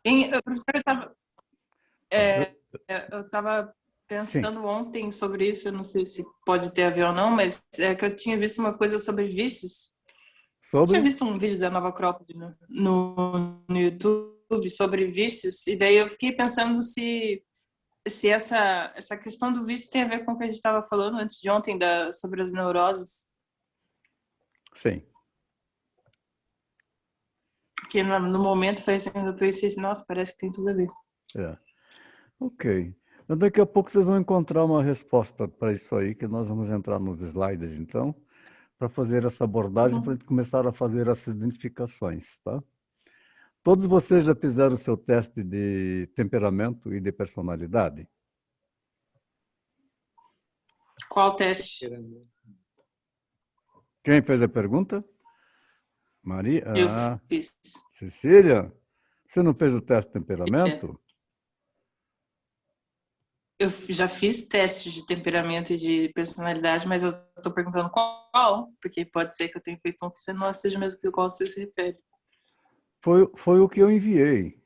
Professor, eu estava Sim. pensando ontem sobre isso, eu não sei se pode ter a ver ou não, mas é que eu tinha visto uma coisa sobre vícios. Tinha Sobre? visto um vídeo da Nova Cropped no YouTube sobre vícios, e daí eu fiquei pensando se essa questão do vício tem a ver com o que a gente estava falando antes de ontem sobre as neuroses, Sim. porque no momento foi assim, eu pensei assim, nossa, parece que tem tudo a ver. É. Ok. Mas daqui a pouco vocês vão encontrar uma resposta para isso aí, que nós vamos entrar nos slides, então, para fazer essa Tá abordagem, para bom. a gente começar a fazer essas identificações, tá? Todos vocês já fizeram o seu teste de temperamento e de personalidade? Qual teste? Quem fez a pergunta? Maria? Eu Ah, fiz. Cecília? Você não fez o teste de É. temperamento? Eu já fiz testes de temperamento e de personalidade, mas eu tô perguntando qual, porque pode ser que eu tenha feito um que você não seja mesmo que o qual você se refere. Foi o que eu enviei,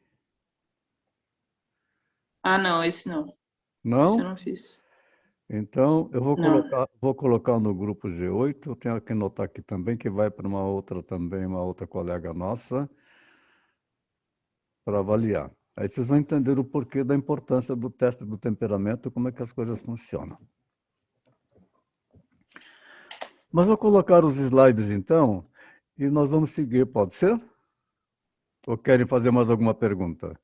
Ah, não, esse não. Esse eu não? não fiz. Então, eu Não. vou colocar no grupo G8, eu tenho que anotar aqui também, que vai para uma outra também, uma outra colega nossa, para avaliar. Aí vocês vão entender o porquê da importância do teste do temperamento, como é que as coisas funcionam. Mas vou colocar os slides então, e nós vamos seguir, pode ser? Ou querem fazer mais alguma pergunta?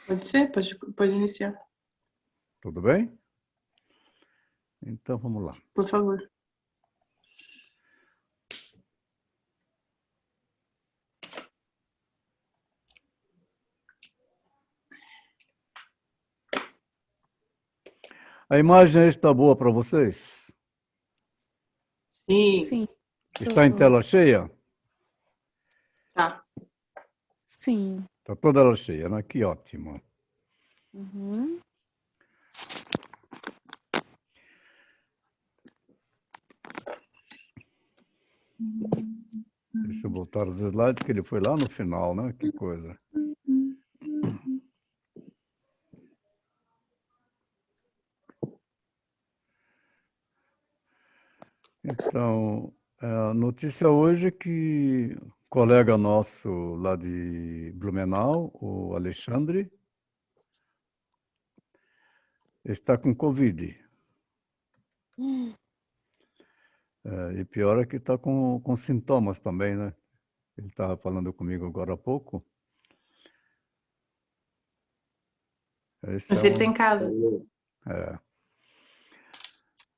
Pode ser? Pode iniciar. Tudo bem? Então vamos lá. Por favor. A imagem aí está boa para vocês? Sim, Sim, Está em sou. tela cheia? tá. Sim. Está toda ela cheia, né? Que ótimo. Uhum. Deixa eu voltar os slides, que ele foi lá no final, né? Que coisa. Então, a notícia hoje é que um colega nosso lá de Blumenau, o Alexandre, está com Covid. E pior é que está com sintomas também, né? Ele estava falando comigo agora há pouco. Esse é Mas ele tá um, em casa. é,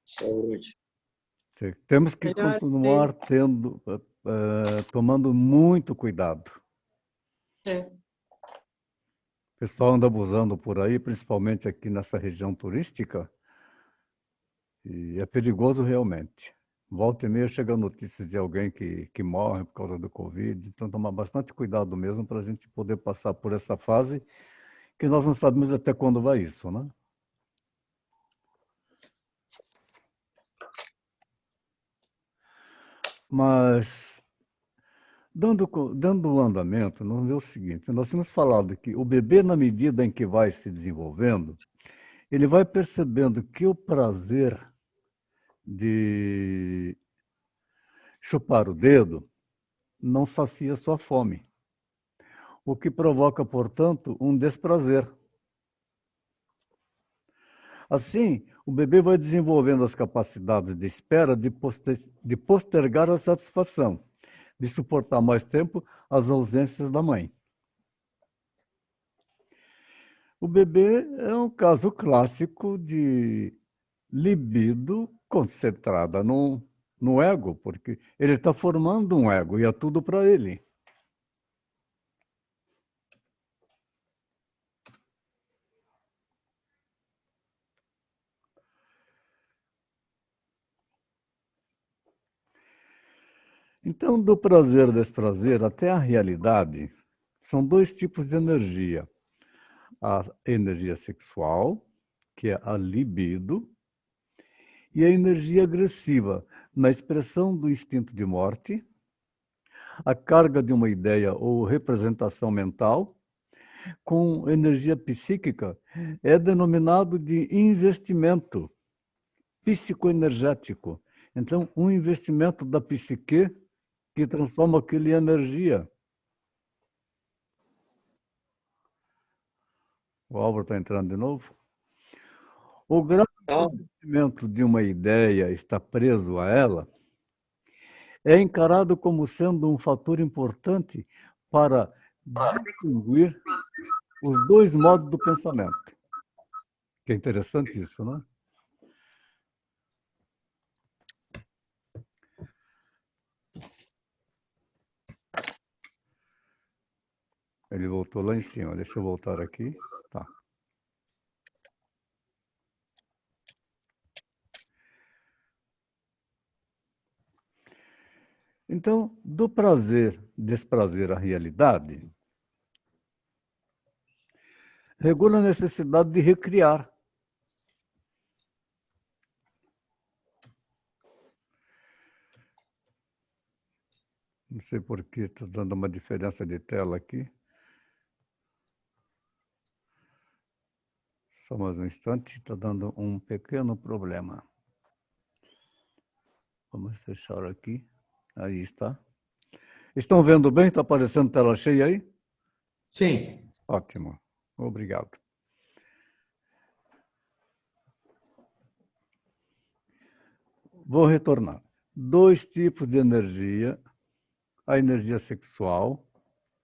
Saúde. temos que Melhor pra ele. continuar tomando muito cuidado. É. O pessoal anda abusando por aí, principalmente aqui nessa região turística, e é perigoso realmente. Volta e meia chega notícias de alguém que morre por causa do Covid, então tomar bastante cuidado mesmo para a gente poder passar por essa fase, que nós não sabemos até quando vai isso, né? Mas, dando andamento, nós vemos o seguinte, nós temos falado que o bebê, na medida em que vai se desenvolvendo, ele vai percebendo que o prazer de chupar o dedo não sacia sua fome, o que provoca, portanto, um desprazer. Assim, o bebê vai desenvolvendo as capacidades de espera de postergar a satisfação, de suportar mais tempo as ausências da mãe. O bebê é um caso clássico de libido concentrada no ego, porque ele está formando um ego e é tudo para ele. Então, do prazer, desprazer até a realidade, são dois tipos de energia. A energia sexual, que é a libido, e a energia agressiva, na expressão do instinto de morte, a carga de uma ideia ou representação mental com energia psíquica é denominado de investimento psicoenergético. Então, um investimento da psique que transforma aquilo em energia. O Álvaro está entrando de novo. O grau de investimento de uma ideia está preso a ela é encarado como sendo um fator importante para distinguir os dois modos do pensamento. Que é interessante isso, né? Ele voltou lá em cima. Deixa eu voltar aqui. Tá. Então, do prazer, desprazer à realidade, regula a necessidade de recriar. Não sei por que está dando uma diferença de tela aqui. Só mais um instante, está dando um pequeno problema. Vamos fechar aqui. Aí está. Estão vendo bem? Está aparecendo tela cheia aí? Sim. Ótimo. Obrigado. Vou retornar. Dois tipos de energia. A energia sexual,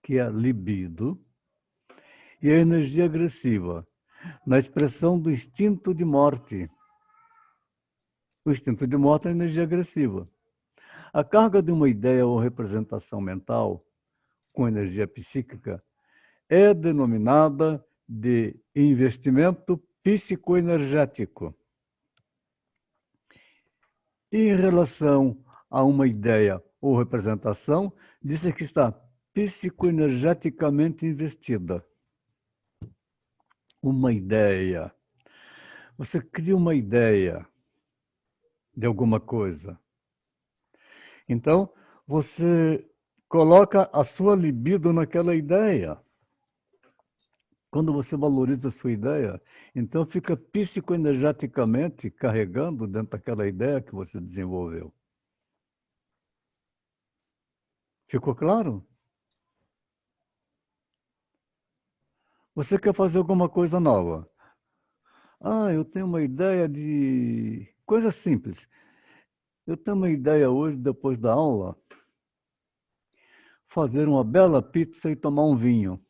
que é a libido, e a energia agressiva, na expressão do instinto de morte. O instinto de morte é a energia agressiva. A carga de uma ideia ou representação mental com energia psíquica é denominada de investimento psicoenergético. Em relação a uma ideia ou representação, diz que está psicoenergeticamente investida. Uma ideia. Você cria uma ideia de alguma coisa. Então, você coloca a sua libido naquela ideia. Quando você valoriza a sua ideia, então fica psicoenergeticamente carregando dentro daquela ideia que você desenvolveu. Ficou claro? Você quer fazer alguma coisa nova. Ah, eu tenho uma ideia de... Coisa simples. Eu tenho uma ideia hoje, depois da aula, fazer uma bela pizza e tomar um vinho.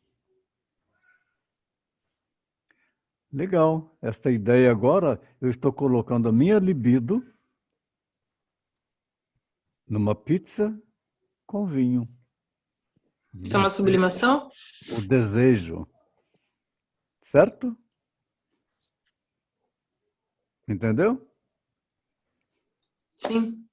Legal. Esta ideia agora, eu estou colocando a minha libido numa pizza com vinho. Isso é uma sublimação? O desejo. Certo? Entendeu? Sim.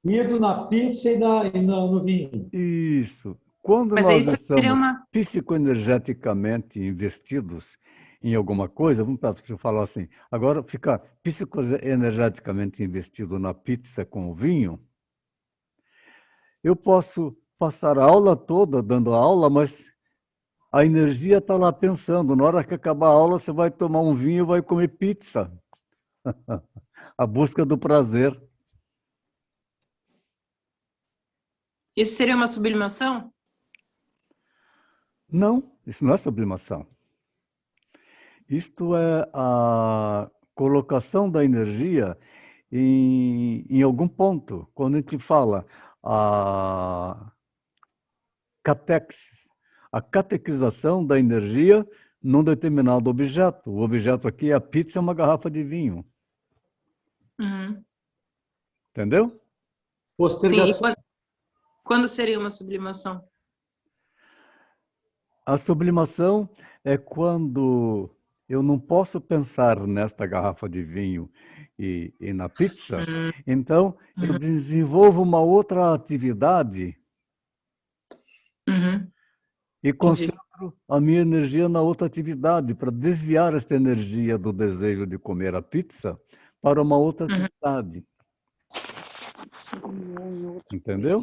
Ido na pizza e no vinho. Isso. Quando Mas nós isso seria estamos uma... psicoenergeticamente investidos em alguma coisa, vamos para você falar assim, agora ficar psicoenergeticamente investido na pizza com o vinho, eu posso passar a aula toda dando aula, mas a energia está lá pensando, na hora que acabar a aula você vai tomar um vinho e vai comer pizza. A busca do prazer. Isso seria uma sublimação? Não, isso não é sublimação. Isto é a colocação da energia em algum ponto. Quando a gente fala a catequização da energia num determinado objeto. O objeto aqui, a pizza, é uma garrafa de vinho. Uhum. Entendeu? Sim, Postergação. quando seria uma sublimação? A sublimação é quando eu não posso pensar nesta garrafa de vinho e na pizza, então eu desenvolvo uma outra atividade Uhum. e Entendi. concentro a minha energia na outra atividade para desviar esta energia do desejo de comer a pizza para uma outra atividade. Entendeu?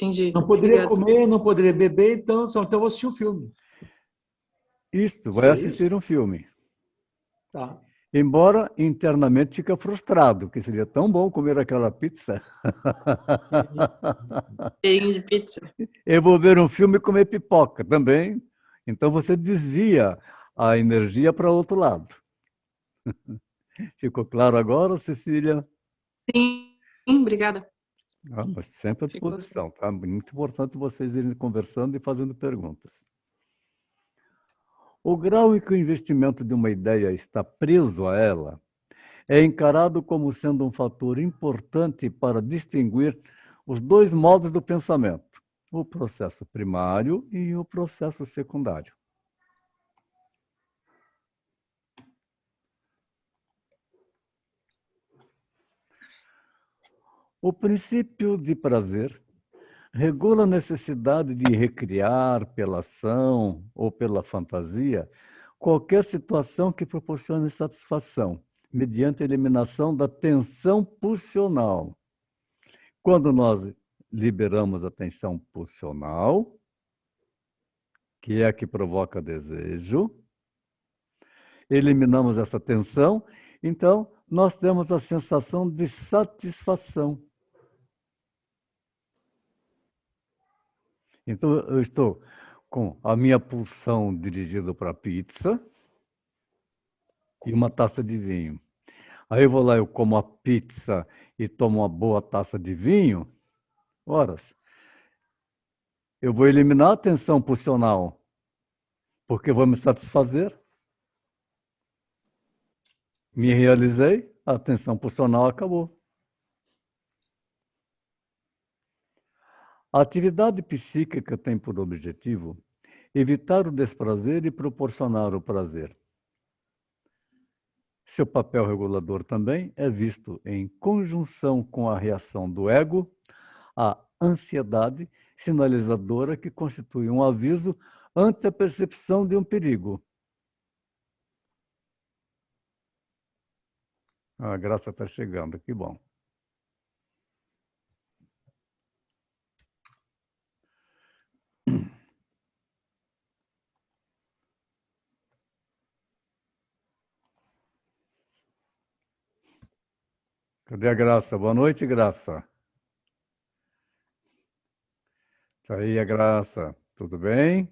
entendi. Não poderia Obrigada. comer, não poderia beber, então eu vou assistir um filme. Isto, vai Seria assistir isso? um filme. Tá. Embora internamente fica frustrado, que seria tão bom comer aquela pizza. Cheirinho de pizza. Eu vou ver um filme e comer pipoca também. Então você desvia a energia para outro lado. Ficou claro agora, Cecília? Sim, obrigada. Ah, mas sempre à Ficou assim. disposição, tá? Muito importante vocês irem conversando e fazendo perguntas. O grau em que o investimento de uma ideia está preso a ela é encarado como sendo um fator importante para distinguir os dois modos do pensamento, o processo primário e o processo secundário. O princípio de prazer regula a necessidade de recriar pela ação ou pela fantasia qualquer situação que proporcione satisfação, mediante a eliminação da tensão pulsional. Quando nós liberamos a tensão pulsional, que é a que provoca desejo, eliminamos essa tensão, então nós temos a sensação de satisfação. Então eu estou com a minha pulsão dirigida para a pizza e uma taça de vinho. Aí eu vou lá, eu como a pizza e tomo uma boa taça de vinho, horas. Eu vou eliminar a tensão pulsional, porque vou me satisfazer. Me realizei, a tensão pulsional acabou. A atividade psíquica tem por objetivo evitar o desprazer e proporcionar o prazer. Seu papel regulador também é visto em conjunção com a reação do ego, a ansiedade sinalizadora que constitui um aviso ante a percepção de um perigo. A graça está chegando, que bom. Cadê a Graça? Boa noite, Graça. Tá aí a Graça. Tudo bem?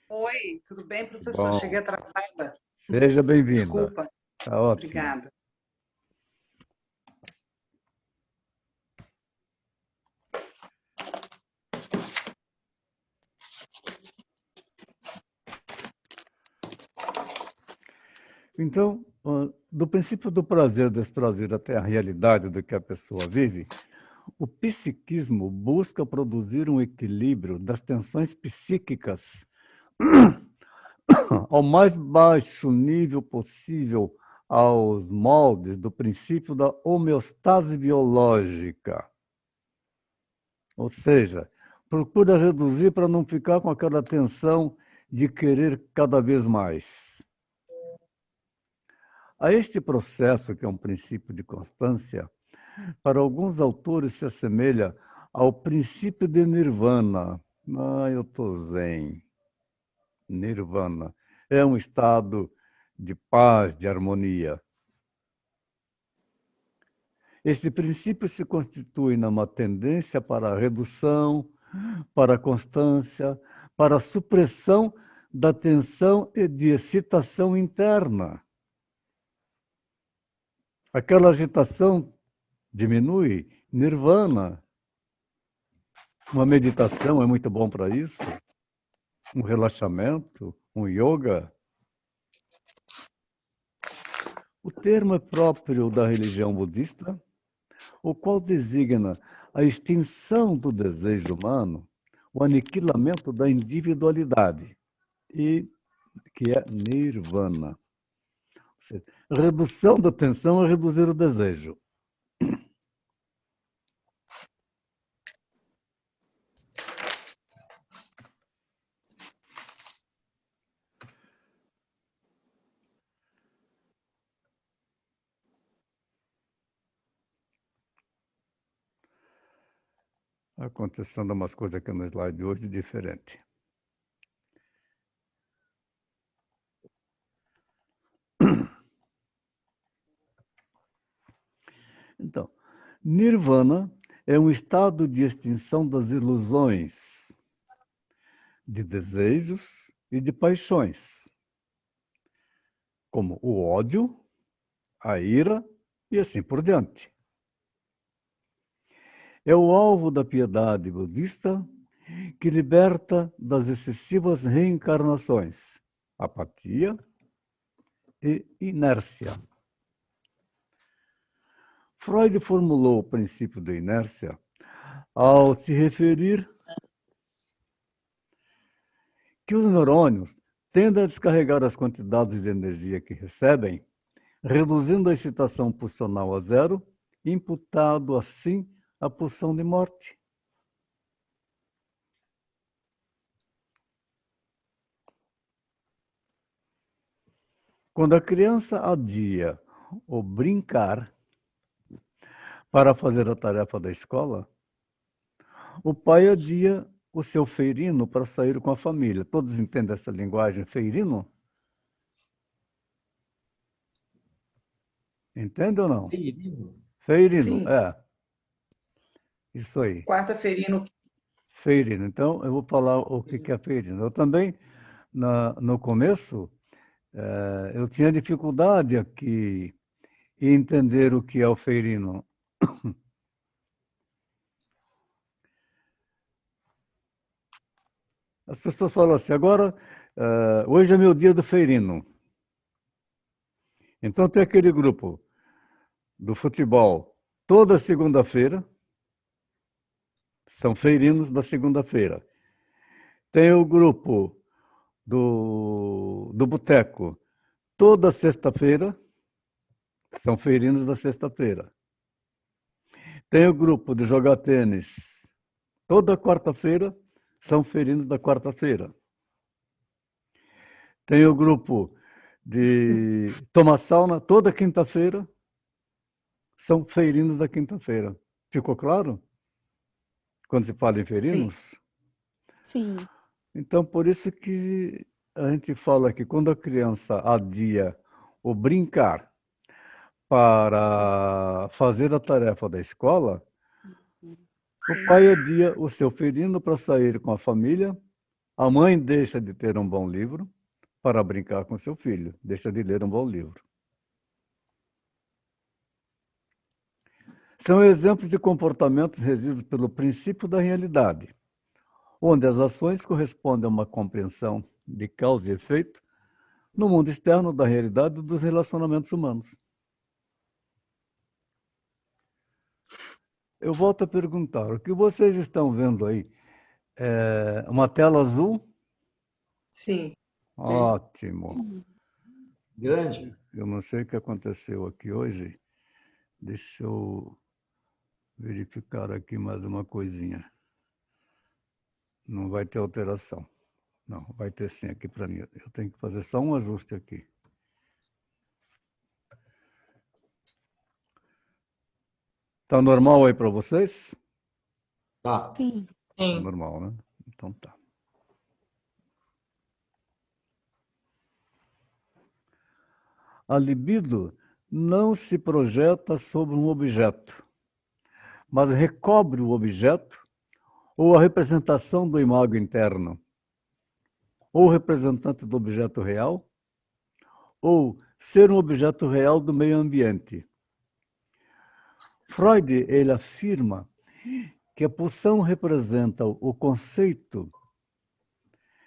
Oi, tudo bem, Que professor? bom. Cheguei atrasada. Seja bem-vinda. Desculpa. Tá ótimo. Obrigada. Então, do princípio do prazer, desprazer até a realidade do que a pessoa vive, o psiquismo busca produzir um equilíbrio das tensões psíquicas ao mais baixo nível possível aos moldes do princípio da homeostase biológica. Ou seja, procura reduzir para não ficar com aquela tensão de querer cada vez mais. A este processo, que é um princípio de constância, para alguns autores se assemelha ao princípio de nirvana. Ah, eu estou zen. Nirvana. É um estado de paz, de harmonia. Este princípio se constitui numa tendência para a redução, para a constância, para a supressão da tensão e de excitação interna. Aquela agitação diminui, nirvana. Uma meditação é muito bom para isso, um relaxamento, um yoga. O termo é próprio da religião budista, o qual designa a extinção do desejo humano, o aniquilamento da individualidade, e que é nirvana. Ou seja, redução da tensão é reduzir o desejo. Acontecendo umas coisas aqui no slide de hoje diferente. Então, Nirvana é um estado de extinção das ilusões, de desejos e de paixões, como o ódio, a ira e assim por diante. É o alvo da piedade budista que liberta das excessivas reencarnações, apatia e inércia. Freud formulou o princípio da inércia ao se referir que os neurônios tendem a descarregar as quantidades de energia que recebem, reduzindo a excitação pulsional a zero, imputado assim a pulsão de morte. Quando a criança adia o brincar para fazer a tarefa da escola, o pai adia o seu feirino para sair com a família. Todos entendem essa linguagem, feirino? Entende ou não? Feirino, Sim. Isso aí. Quarta-feirino. Feirino. Então, eu vou falar o que é feirino. Eu também, no começo, eu tinha dificuldade aqui em entender o que é o feirino. As pessoas falam assim, agora, hoje é meu dia do feirino. Então, tem aquele grupo do futebol toda segunda-feira, são feirinos da segunda-feira. Tem o grupo do boteco toda sexta-feira, são feirinos da sexta-feira. Tem o grupo de jogar tênis toda quarta-feira, são feirinos da quarta-feira. Tem o grupo de tomar sauna toda quinta-feira, são feirinos da quinta-feira. Ficou claro? Quando se fala em feirinos? Sim. Então, por isso que a gente fala que quando a criança adia o brincar para fazer a tarefa da escola, o pai adia o seu feirino para sair com a família, a mãe deixa de ter um bom livro para brincar com seu filho, deixa de ler um bom livro. São exemplos de comportamentos regidos pelo princípio da realidade, onde as ações correspondem a uma compreensão de causa e efeito no mundo externo da realidade dos relacionamentos humanos. Eu volto a perguntar, o que vocês estão vendo aí? É uma tela azul? Sim. Ótimo. Grande. Eu não sei o que aconteceu aqui hoje. Deixa eu verificar aqui mais uma coisinha. Não vai ter alteração. Não, vai ter sim aqui para mim. Eu tenho que fazer só um ajuste aqui. Tá normal aí para vocês? Tá. Sim. Tá Sim. normal, né? Então tá. A libido não se projeta sobre um objeto, mas recobre o objeto ou a representação do imago interno, ou representante do objeto real, ou ser um objeto real do meio ambiente. Freud, ele afirma que a pulsão representa o conceito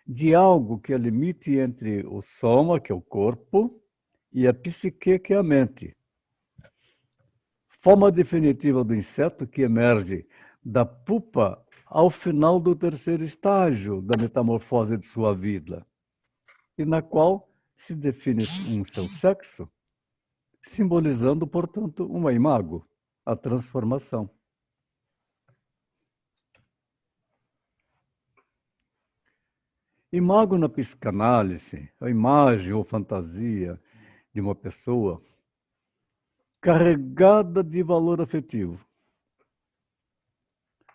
de algo que é limite entre o soma, que é o corpo, e a psique, que é a mente. Forma definitiva do inseto que emerge da pupa ao final do terceiro estágio da metamorfose de sua vida, e na qual se define um seu sexo, simbolizando, portanto, uma imago, a transformação. Imago na psicanálise, a imagem ou fantasia de uma pessoa carregada de valor afetivo,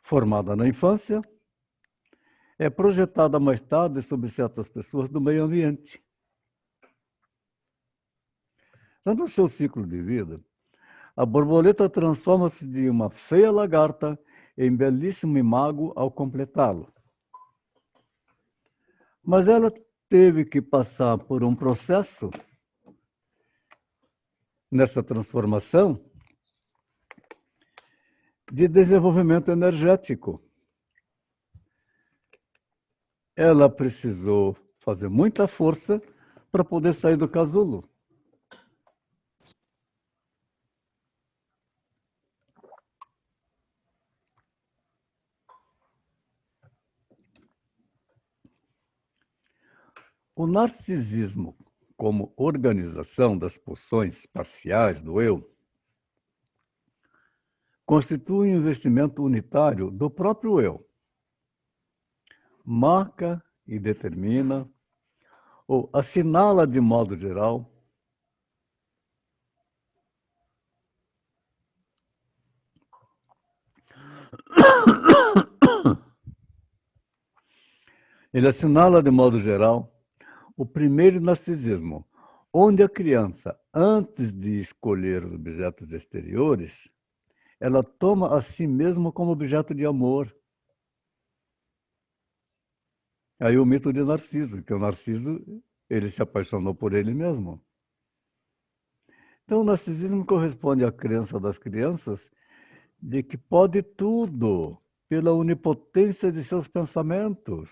formada na infância, é projetada mais tarde sobre certas pessoas do meio ambiente. Então, no seu ciclo de vida, a borboleta transforma-se de uma feia lagarta em belíssimo imago ao completá-lo. Mas ela teve que passar por um processo nessa transformação de desenvolvimento energético. Ela precisou fazer muita força para poder sair do casulo. O narcisismo, como organização das pulsões parciais do eu, constitui um investimento unitário do próprio eu. Marca e determina, ou assinala de modo geral, ele assinala de modo geral o primeiro narcisismo, onde a criança, antes de escolher os objetos exteriores, ela toma a si mesma como objeto de amor. Aí o mito de Narciso, que o Narciso, ele se apaixonou por ele mesmo. Então o narcisismo corresponde à crença das crianças de que pode tudo pela onipotência de seus pensamentos.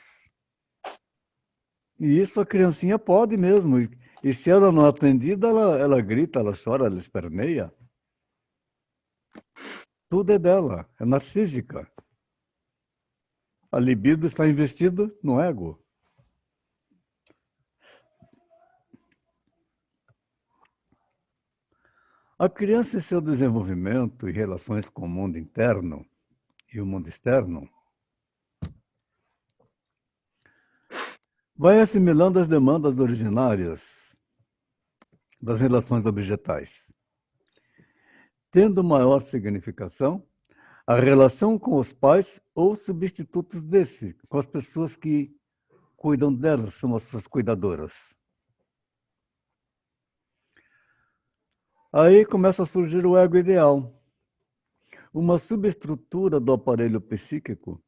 E isso a criancinha pode mesmo. E se ela não é atendida, ela grita, ela chora, ela esperneia. Tudo é dela, é narcísica. A libido está investida no ego. A criança e seu desenvolvimento e relações com o mundo interno e o mundo externo vai assimilando as demandas originárias das relações objetais, tendo maior significação a relação com os pais ou substitutos desse, com as pessoas que cuidam delas, são as suas cuidadoras. Aí começa a surgir o ego ideal, uma subestrutura do aparelho psíquico,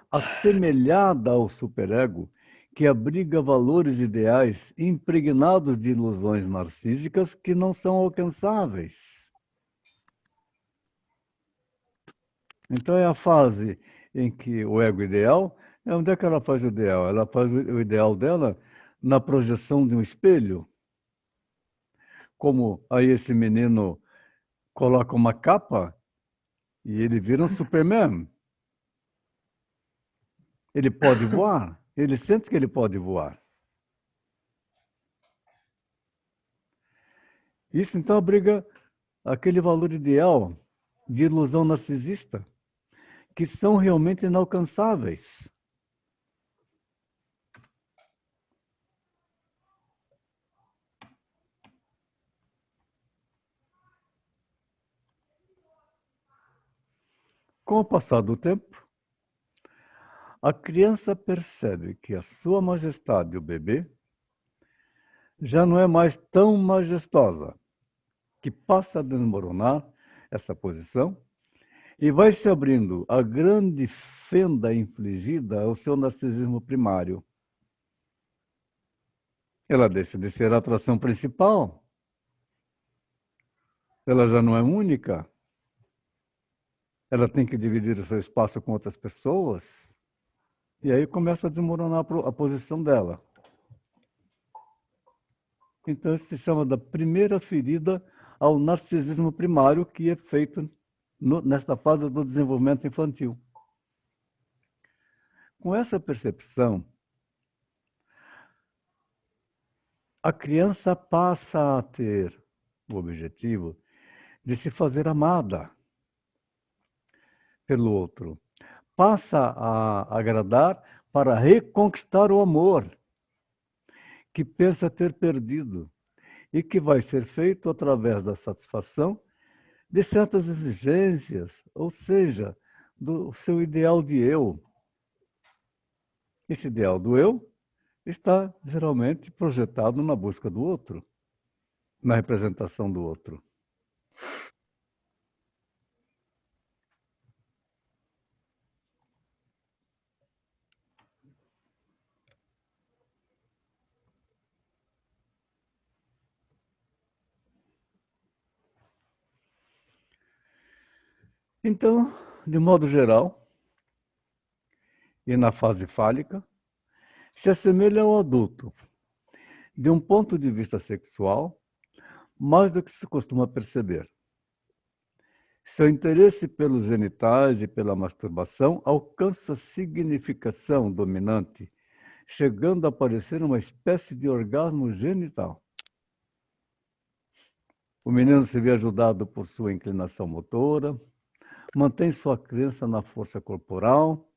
assemelhada ao superego, que abriga valores ideais impregnados de ilusões narcísicas que não são alcançáveis. Então é a fase em que o ego ideal, onde é que ela faz o ideal? Ela faz o ideal dela na projeção de um espelho. Como aí esse menino coloca uma capa e ele vira um Superman. Ele pode voar, ele sente que ele pode voar. Isso então abriga aquele valor ideal de ilusão narcisista, que são realmente inalcançáveis. Com o passar do tempo, a criança percebe que a sua majestade, o bebê, já não é mais tão majestosa, que passa a desmoronar essa posição e vai se abrindo a grande fenda infligida ao seu narcisismo primário. Ela deixa de ser a atração principal. Ela já não é única. Ela tem que dividir o seu espaço com outras pessoas. E aí começa a desmoronar a posição dela. Então, isso se chama da primeira ferida ao narcisismo primário, que é feito nesta fase do desenvolvimento infantil. Com essa percepção, a criança passa a ter o objetivo de se fazer amada pelo outro. Passa a agradar para reconquistar o amor que pensa ter perdido e que vai ser feito através da satisfação de certas exigências, ou seja, do seu ideal de eu. Esse ideal do eu está geralmente projetado na busca do outro, na representação do outro. Então, de modo geral, e na fase fálica, se assemelha ao adulto, de um ponto de vista sexual, mais do que se costuma perceber. Seu interesse pelos genitais e pela masturbação alcança significação dominante, chegando a parecer uma espécie de orgasmo genital. O menino se vê ajudado por sua inclinação motora, mantém sua crença na força corporal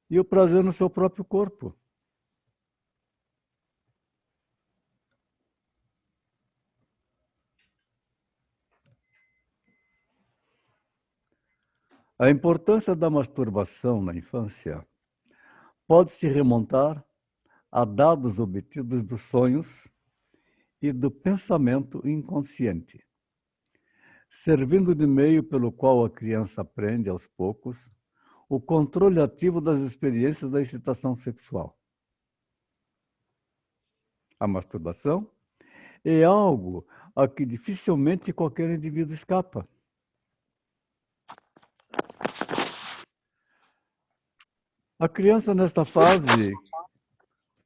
e o prazer no seu próprio corpo. A importância da masturbação na infância pode se remontar a dados obtidos dos sonhos e do pensamento inconsciente, servindo de meio pelo qual a criança aprende, aos poucos, o controle ativo das experiências da excitação sexual. A masturbação é algo a que dificilmente qualquer indivíduo escapa. A criança, nesta fase,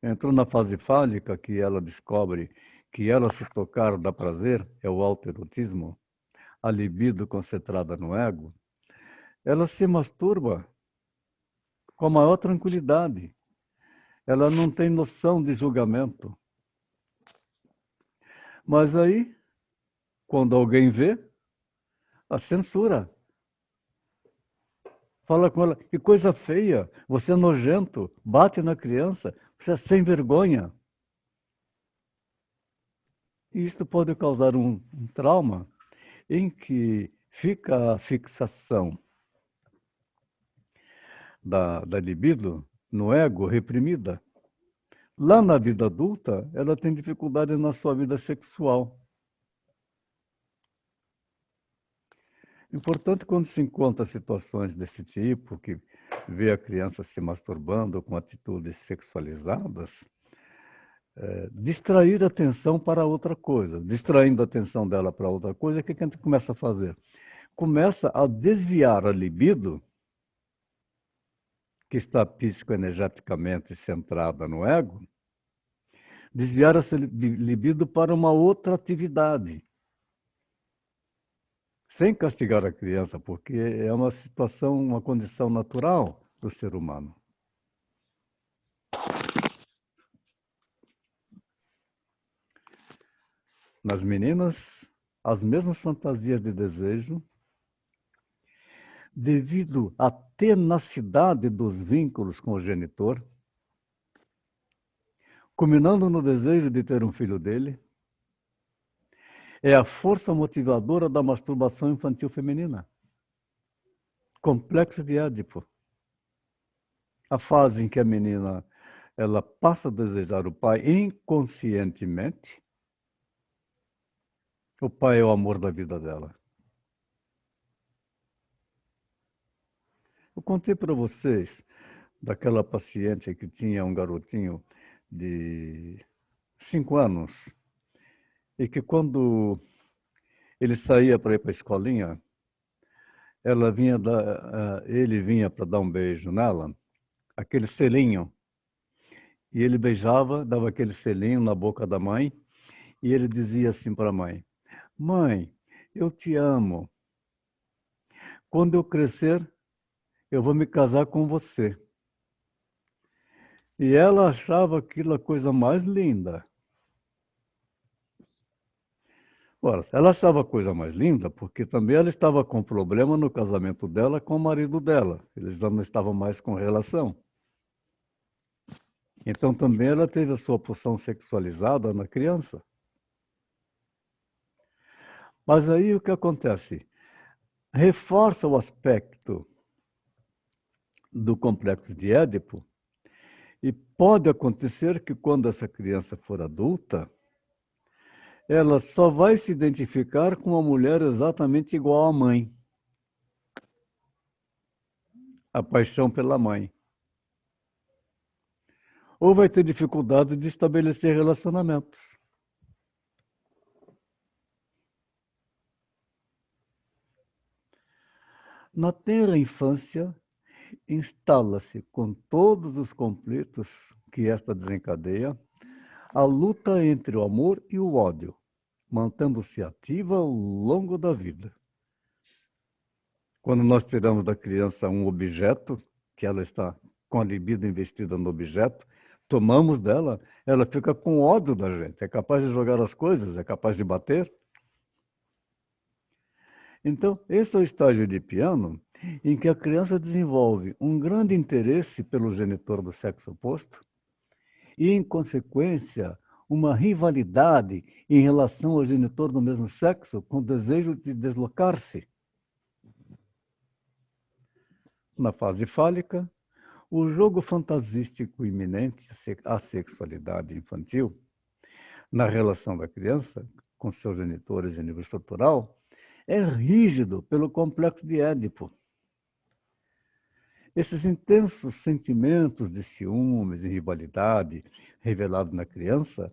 entrou na fase fálica, que ela descobre que ela se tocar dá prazer, é o autoerotismo, a libido concentrada no ego. Ela se masturba com a maior tranquilidade. Ela não tem noção de julgamento. Mas aí, quando alguém vê, a censura. Fala com ela, que coisa feia, você é nojento, bate na criança, você é sem vergonha. E isso pode causar um trauma em que fica a fixação da libido no ego reprimida. Lá na vida adulta, ela tem dificuldade na sua vida sexual. Importante quando se encontra situações desse tipo, que vê a criança se masturbando com atitudes sexualizadas, distrair a atenção para outra coisa. Distraindo a atenção dela para outra coisa, o que a gente começa a fazer? Começa a desviar a libido, que está psicoenergeticamente centrada no ego, desviar essa libido para uma outra atividade. Sem castigar a criança, porque é uma situação, uma condição natural do ser humano. Nas meninas, as mesmas fantasias de desejo, devido à tenacidade dos vínculos com o genitor, culminando no desejo de ter um filho dele, é a força motivadora da masturbação infantil feminina. Complexo de Édipo. A fase em que a menina ela passa a desejar o pai inconscientemente. O pai é o amor da vida dela. Eu contei para vocês daquela paciente que tinha um garotinho de 5 anos e que quando ele saía para ir para a escolinha, ele vinha para dar um beijo nela, aquele selinho, e ele beijava, dava aquele selinho na boca da mãe, e ele dizia assim para a mãe: mãe, eu te amo. Quando eu crescer, eu vou me casar com você. E ela achava aquilo a coisa mais linda. Ora, ela achava a coisa mais linda porque também ela estava com problema no casamento dela com o marido dela. Eles não estavam mais com relação. Então também ela teve a sua pulsão sexualizada na criança. Mas aí o que acontece? Reforça o aspecto do complexo de Édipo, e pode acontecer que quando essa criança for adulta, ela só vai se identificar com uma mulher exatamente igual à mãe. A paixão pela mãe. Ou vai ter dificuldade de estabelecer relacionamentos. Na tenra infância, instala-se, com todos os conflitos que esta desencadeia, a luta entre o amor e o ódio, mantendo-se ativa ao longo da vida. Quando nós tiramos da criança um objeto, que ela está com a libido investida no objeto, tomamos dela, ela fica com ódio da gente, é capaz de jogar as coisas, é capaz de bater. Então, esse é o estágio de piano em que a criança desenvolve um grande interesse pelo genitor do sexo oposto e, em consequência, uma rivalidade em relação ao genitor do mesmo sexo, com desejo de deslocar-se. Na fase fálica, o jogo fantasístico iminente à sexualidade infantil, na relação da criança com seus genitores em nível estrutural, é rígido pelo complexo de Édipo. Esses intensos sentimentos de ciúmes e rivalidade revelados na criança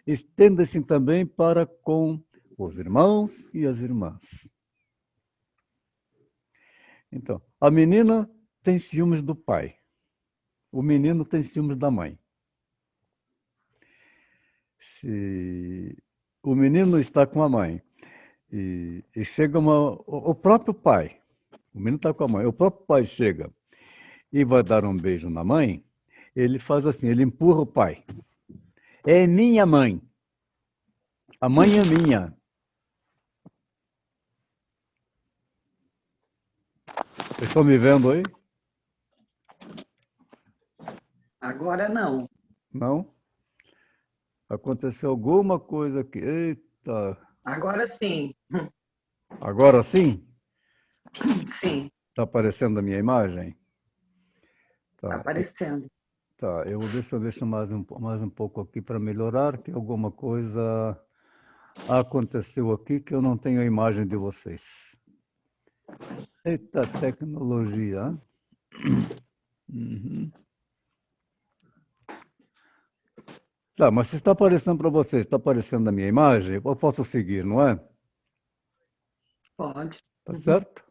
estendem-se também para com os irmãos e as irmãs. Então, a menina tem ciúmes do pai. O menino tem ciúmes da mãe. Se o menino está com a mãe e chega o próprio pai, o menino está com a mãe, o próprio pai chega e vai dar um beijo na mãe, ele faz assim, ele empurra o pai. É minha mãe. A mãe é minha. Vocês estão me vendo aí? Agora não. Não? Aconteceu alguma coisa aqui. Eita. Agora sim. Agora sim? Sim, Está aparecendo a minha imagem? tá Tá. aparecendo. Tá, eu vou ver se eu deixo mais um pouco aqui para melhorar, que alguma coisa aconteceu aqui que eu não tenho a imagem de vocês. Eita, tecnologia. Uhum. Tá, mas se está aparecendo para vocês, está aparecendo a minha imagem, eu posso seguir, não é? Pode. Tá certo?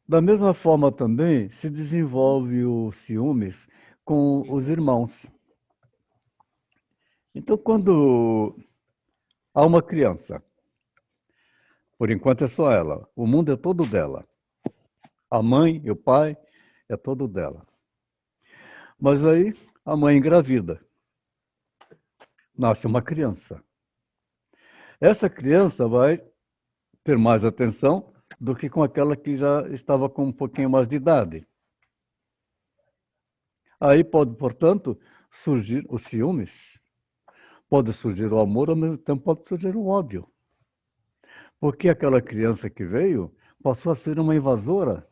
Da mesma forma também se desenvolve o ciúmes com os irmãos. Então, quando há uma criança, por enquanto é só ela, o mundo é todo dela. A mãe e o pai é todo dela. Mas aí a mãe engravida. Nasce uma criança. Essa criança vai ter mais atenção do que com aquela que já estava com um pouquinho mais de idade. Aí pode, portanto, surgir os ciúmes, pode surgir o amor, ao mesmo tempo pode surgir o ódio. Porque aquela criança que veio passou a ser uma invasora.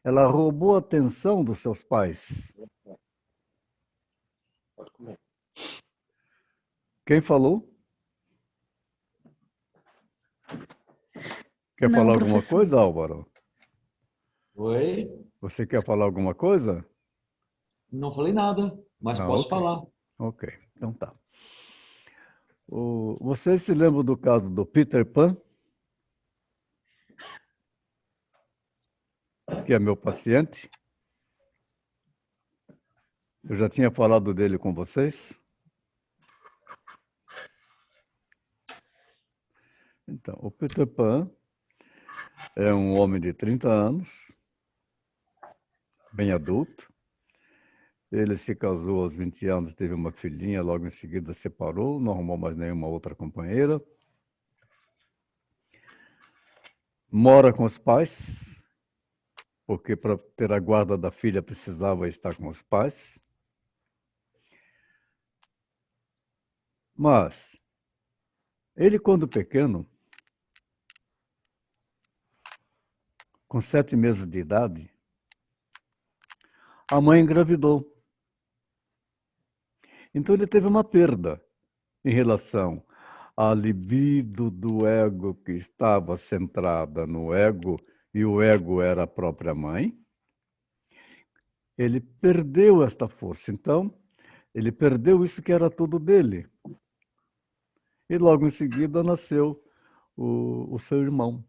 Ela roubou a atenção dos seus pais. Quem falou? Quer Não, falar alguma professor. coisa, Álvaro? Oi? Você quer falar alguma coisa? Não falei nada, mas posso Ok. falar. Ok, então tá. Vocês se lembram do caso do Peter Pan? Que é meu paciente. Eu já tinha falado dele com vocês. Então, o Peter Pan é um homem de 30 anos, bem adulto. Ele se casou aos 20 anos, teve uma filhinha, logo em seguida separou, não arrumou mais nenhuma outra companheira. Mora com os pais, porque para ter a guarda da filha precisava estar com os pais. Mas ele, quando pequeno, com 7 meses de idade, a mãe engravidou. Então ele teve uma perda em relação à libido do ego que estava centrada no ego, e o ego era a própria mãe. Ele perdeu esta força. Então, ele perdeu isso que era tudo dele. E logo em seguida nasceu o seu irmão,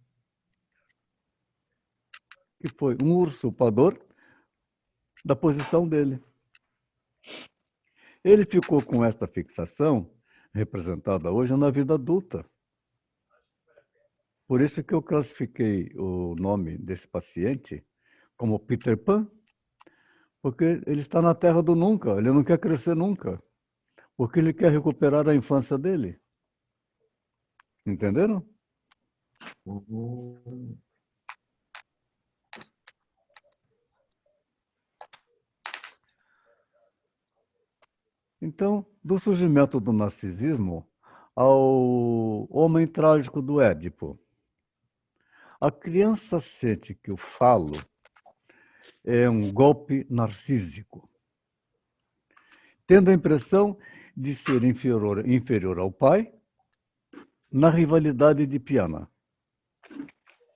que foi um usurpador da posição dele. Ele ficou com esta fixação, representada hoje, na vida adulta. Por isso que eu classifiquei o nome desse paciente como Peter Pan, porque ele está na terra do nunca, ele não quer crescer nunca, porque ele quer recuperar a infância dele. Entenderam? Uhum. Então, do surgimento do narcisismo ao homem trágico do Édipo, a criança sente que o falo é um golpe narcísico, tendo a impressão de ser inferior ao pai na rivalidade de piana,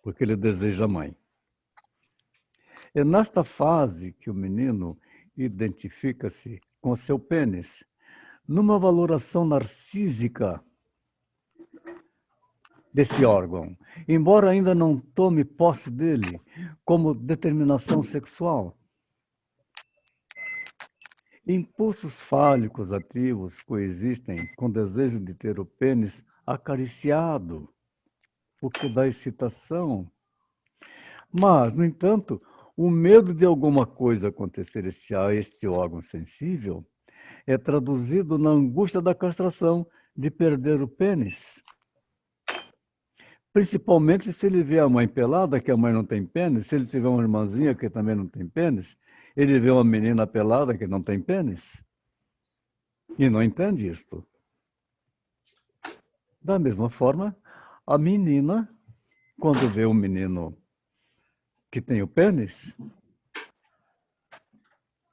porque ele deseja a mãe. É nesta fase que o menino identifica-se com seu pênis, numa valoração narcísica desse órgão, embora ainda não tome posse dele como determinação sexual. Impulsos fálicos ativos coexistem com o desejo de ter o pênis acariciado, o que dá excitação. Mas, no entanto, o medo de alguma coisa acontecer a este órgão sensível é traduzido na angústia da castração de perder o pênis. Principalmente se ele vê a mãe pelada, que a mãe não tem pênis, se ele tiver uma irmãzinha que também não tem pênis, ele vê uma menina pelada que não tem pênis e não entende isto. Da mesma forma, a menina, quando vê um menino que tem o pênis,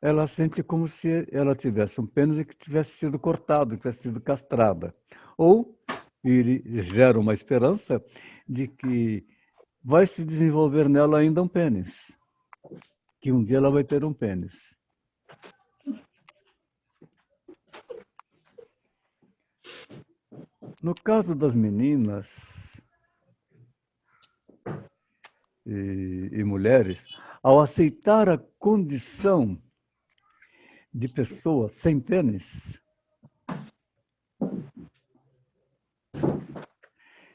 ela sente como se ela tivesse um pênis e que tivesse sido cortado, que tivesse sido castrada. Ou ele gera uma esperança de que vai se desenvolver nela ainda um pênis, que um dia ela vai ter um pênis. No caso das meninas e mulheres, ao aceitar a condição de pessoa sem pênis,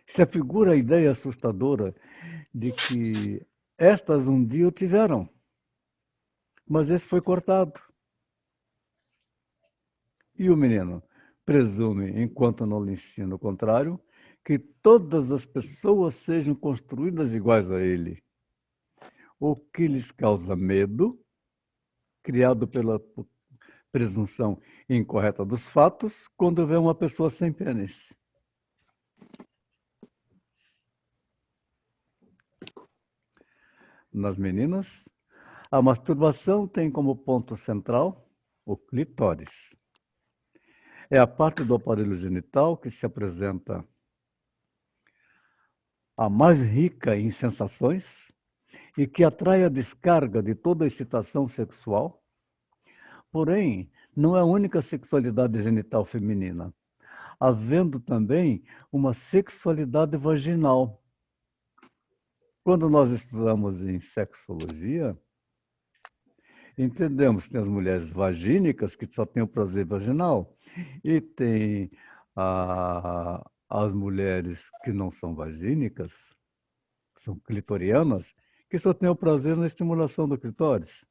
se afigura a ideia assustadora de que estas um dia o tiveram, mas esse foi cortado. E o menino presume, enquanto não lhe ensina o contrário, que todas as pessoas sejam construídas iguais a ele, o que lhes causa medo, criado pela presunção incorreta dos fatos, quando vê uma pessoa sem pênis. Nas meninas, a masturbação tem como ponto central o clitóris. É a parte do aparelho genital que se apresenta a mais rica em sensações e que atrai a descarga de toda a excitação sexual. Porém, não é a única sexualidade genital feminina, havendo também uma sexualidade vaginal. Quando nós estudamos em sexologia, entendemos que tem as mulheres vagínicas, que só têm o prazer vaginal, e tem as mulheres que não são vagínicas, que são clitorianas, que só têm o prazer na estimulação do clitóris.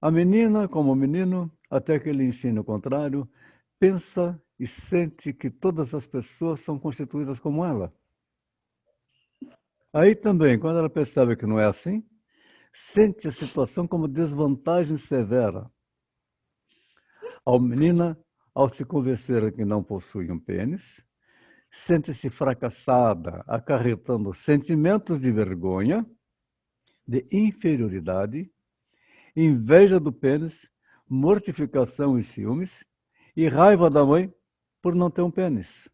A menina, como o menino, até que ele ensine o contrário, pensa e sente que todas as pessoas são constituídas como ela. Aí também, quando ela percebe que não é assim, sente a situação como desvantagem severa. A menina, ao se convencer que não possui um pênis, sente-se fracassada, acarretando sentimentos de vergonha, de inferioridade, inveja do pênis, mortificação e ciúmes, e raiva da mãe por não ter um pênis.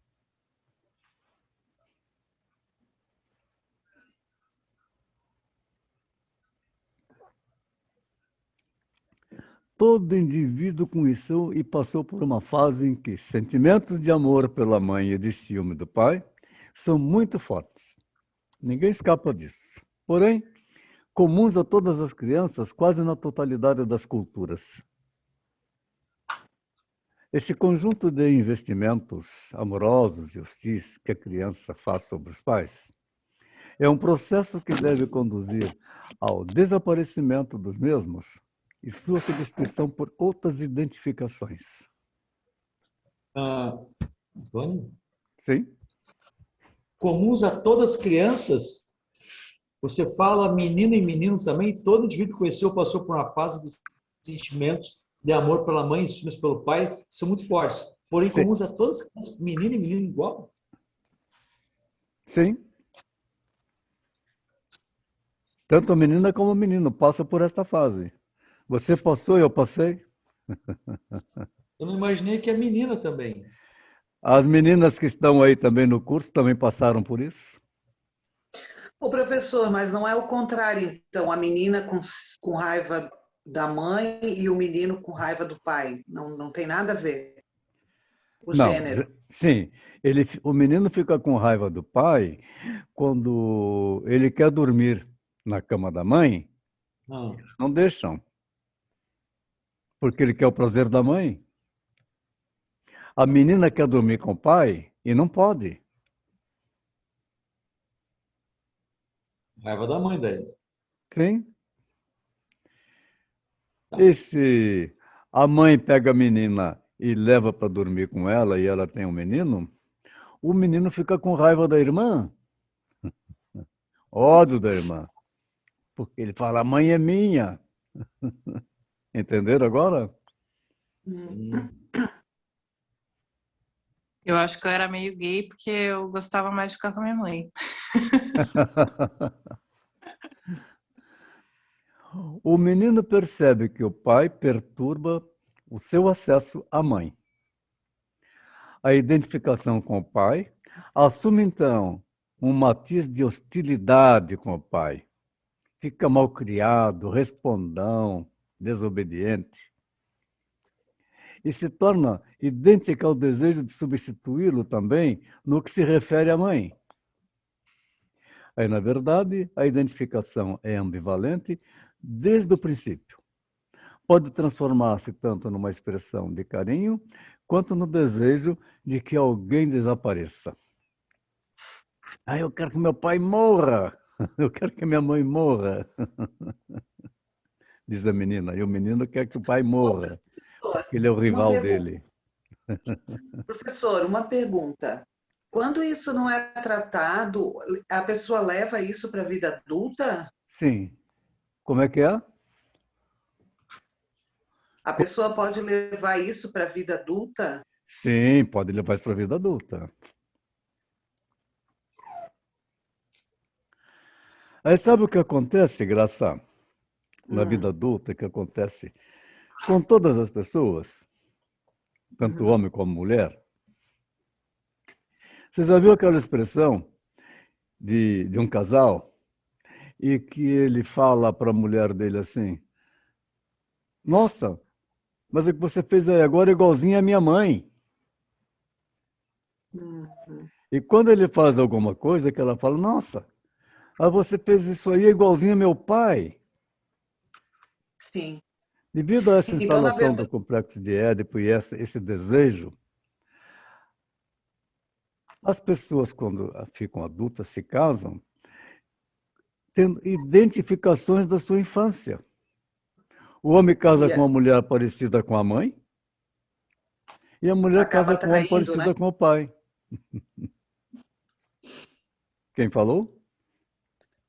Todo indivíduo conheceu e passou por uma fase em que sentimentos de amor pela mãe e de ciúme do pai são muito fortes. Ninguém escapa disso. Porém, comuns a todas as crianças, quase na totalidade das culturas. Esse conjunto de investimentos amorosos e hostis que a criança faz sobre os pais é um processo que deve conduzir ao desaparecimento dos mesmos e sua substituição por outras identificações. Antônio? Sim? Comuns a todas as crianças, você fala menino e menino também, todo indivíduo que conheceu passou por uma fase de sentimentos de amor pela mãe e ciúmes pelo pai, são muito fortes. Porém, Sim. comuns a todas as crianças, menino e menino igual. Sim. Tanto a menina como o menino passam por esta fase. Você passou e eu passei. Eu não imaginei que a menina também. As meninas que estão aí também no curso também passaram por isso. Ô, professor, mas não é o contrário, então, a menina com raiva da mãe e o menino com raiva do pai. Não tem nada a ver. O Não, gênero. sim. O menino fica com raiva do pai quando ele quer dormir na cama da mãe, Ah, não deixam. Porque ele quer o prazer da mãe. A menina quer dormir com o pai e não pode. raiva da mãe daí. Sim. E se a mãe pega a menina e leva para dormir com ela e ela tem um menino, o menino fica com raiva da irmã, ódio da irmã. Porque ele fala, a mãe é minha. Entenderam agora? Eu acho que eu era meio gay porque eu gostava mais de ficar com a minha mãe. O menino percebe que o pai perturba o seu acesso à mãe. A identificação com o pai assume, então, um matiz de hostilidade com o pai. Fica malcriado, respondão, desobediente. E se torna idêntica ao desejo de substituí-lo também no que se refere à mãe. Aí, na verdade, a identificação é ambivalente desde o princípio. Pode transformar-se tanto numa expressão de carinho, quanto no desejo de que alguém desapareça. Eu quero que meu pai morra, eu quero que minha mãe morra, diz a menina. E o menino quer que o pai morra, porque ele é o rival dele. Professor, uma pergunta. Quando isso não é tratado, a pessoa leva isso para a vida adulta? Sim. Como é que é? A pessoa pode levar isso para a vida adulta? Sim, pode levar isso para a vida adulta. Aí sabe o que acontece, Graça, na vida adulta, que acontece com todas as pessoas, tanto homem como mulher? Você já viu aquela expressão de um casal e que ele fala para a mulher dele assim, nossa, mas o que você fez aí agora é igualzinho à minha mãe. E quando ele faz alguma coisa que ela fala, nossa, você fez isso aí igualzinho ao meu pai. Sim. Devido a essa Então, na instalação do verdade, complexo de Édipo e esse desejo, as pessoas, quando ficam adultas, se casam, tendo identificações da sua infância. O homem casa com uma mulher parecida com a mãe e a mulher acaba casa com um homem atraindo, parecida né? com o pai. Quem falou?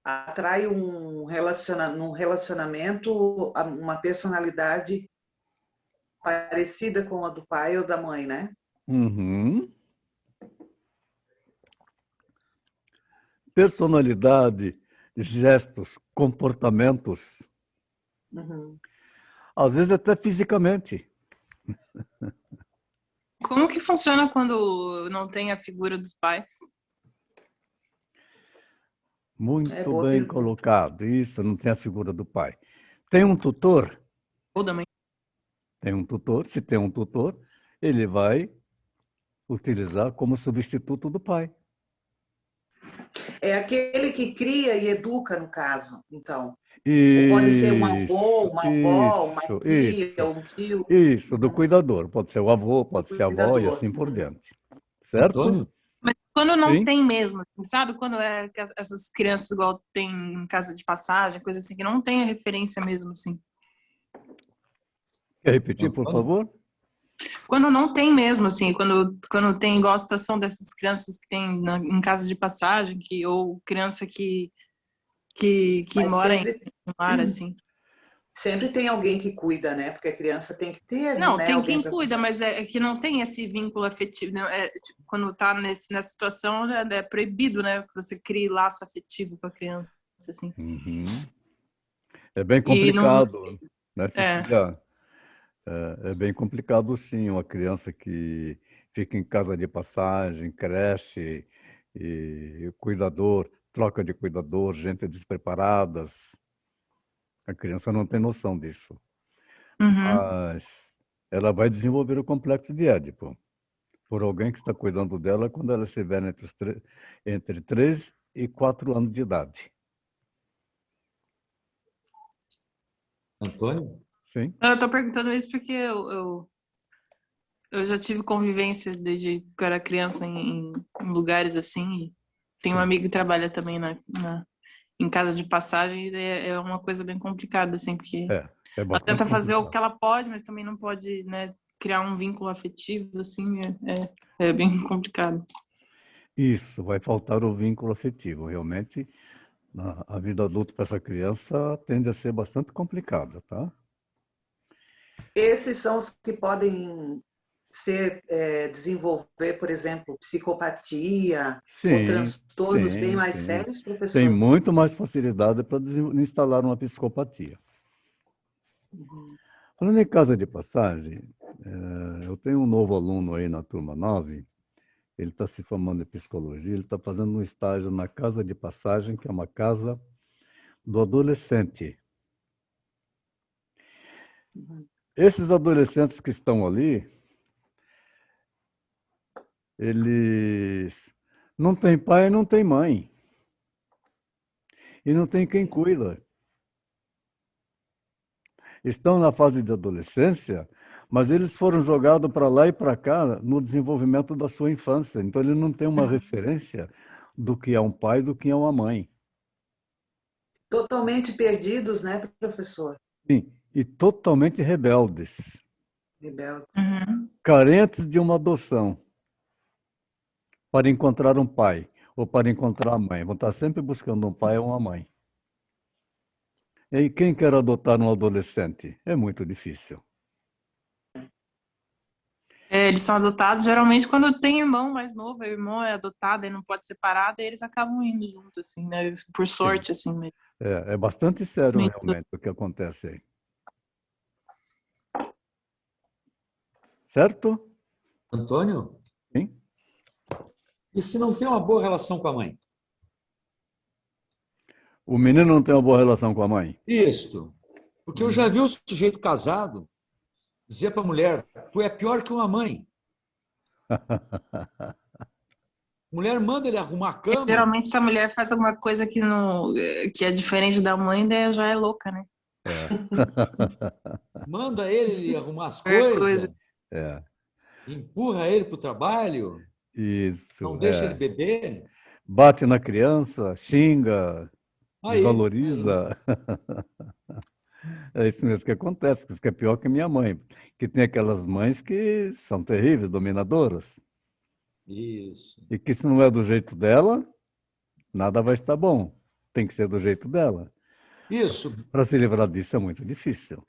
Atrai num relacionamento uma personalidade parecida com a do pai ou da mãe, né? Uhum. personalidade, gestos, comportamentos, Uhum. às vezes até fisicamente. Como que funciona quando não tem a figura dos pais? Muito Boa bem pergunta. colocado. Isso, não tem a figura do pai. Tem um tutor? Ou da mãe? Tem um tutor. Se tem um tutor, ele vai utilizar como substituto do pai. É aquele que cria e educa, no caso, então. Ou pode ser um avô, uma avó, uma tia, um tio, Isso, do cuidador. Pode ser o avô, do pode ser a avó e cuidador. assim por diante. Certo? Antônio? Mas quando não Sim. tem mesmo, assim, sabe? Quando é que essas crianças igual tem em casa de passagem, coisa assim, que não tem a referência mesmo, assim. Quer repetir, por Antônio? favor? Quando não tem mesmo, assim, quando tem igual a situação dessas crianças que tem em casa de passagem, ou criança que Mas mora em um lar, assim. sempre tem alguém que cuida, né? Porque a criança tem que ter ali, Não, né? tem Alguém quem para cuida, mas é que não tem esse vínculo afetivo, né? Tipo, quando tá nessa situação, é proibido, né? Que você crie laço afetivo com a criança, assim. Uhum. É bem E não... complicado, né, É. Cecília? É bem complicado, sim, uma criança que fica em casa de passagem, creche, e cuidador, troca de cuidador, gente despreparadas. A criança não tem noção disso. Uhum. Mas ela vai desenvolver o complexo de Édipo por alguém que está cuidando dela quando ela estiver entre 3 e 4 anos de idade. Antônio? Sim? Eu tô perguntando isso porque eu já tive convivência desde que eu era criança em lugares assim. E tem um Sim. amigo que trabalha também em casa de passagem e é uma coisa bem complicada, assim, porque É ela bastante tenta fazer o complicado. que ela pode, mas também não pode, né, criar um vínculo afetivo, assim, é bem complicado. Isso, vai faltar o vínculo afetivo. Realmente, a vida adulta para essa criança tende a ser bastante complicada, tá? Esses são os que podem desenvolver, por exemplo, psicopatia ou Sim, transtornos bem sim, mais sim. sérios, Tem professor? muito mais facilidade para instalar uma psicopatia. Uhum. Falando em casa de passagem, eu tenho um novo aluno aí na turma 9. Ele está se formando em psicologia, ele está fazendo um estágio na casa de passagem, que é uma casa do adolescente. Uhum. Esses adolescentes que estão ali, eles não têm pai e não têm mãe. E não tem quem Sim. cuida. Estão na fase de adolescência, mas eles foram jogados para lá e para cá no desenvolvimento da sua infância. Então, ele não tem uma referência do que é um pai e do que é uma mãe. Totalmente perdidos, né, professor? Sim, e totalmente rebeldes, Rebeldes. Uhum. carentes de uma adoção para encontrar um pai ou para encontrar a mãe. Vão estar sempre buscando um pai ou uma mãe. E quem quer adotar um adolescente? É muito difícil. Eles são adotados geralmente quando tem irmão mais novo, o irmão é adotado e não pode separar, daí eles acabam indo junto, assim, né? Por Sim. sorte, assim mesmo. É bastante sério realmente o que acontece aí. Certo? Antônio? Sim? E se não tem uma boa relação com a mãe? O menino não tem uma boa relação com a mãe? Isso. Porque eu já vi o sujeito casado dizer para a mulher: tu é pior que uma mãe. Mulher manda ele arrumar a cama, Geralmente, se a mulher faz alguma coisa que é diferente da mãe, daí já é louca, né? manda ele arrumar as Qualquer coisa. coisas, É, empurra ele para o trabalho, não isso, deixa ele beber. Bate na criança, xinga, Aí. desvaloriza. É isso mesmo que acontece, isso que é pior que minha mãe, que tem aquelas mães que são terríveis, dominadoras, Isso. e que se não é do jeito dela, nada vai estar bom. Tem que ser do jeito dela. Isso. Para se livrar disso é muito difícil.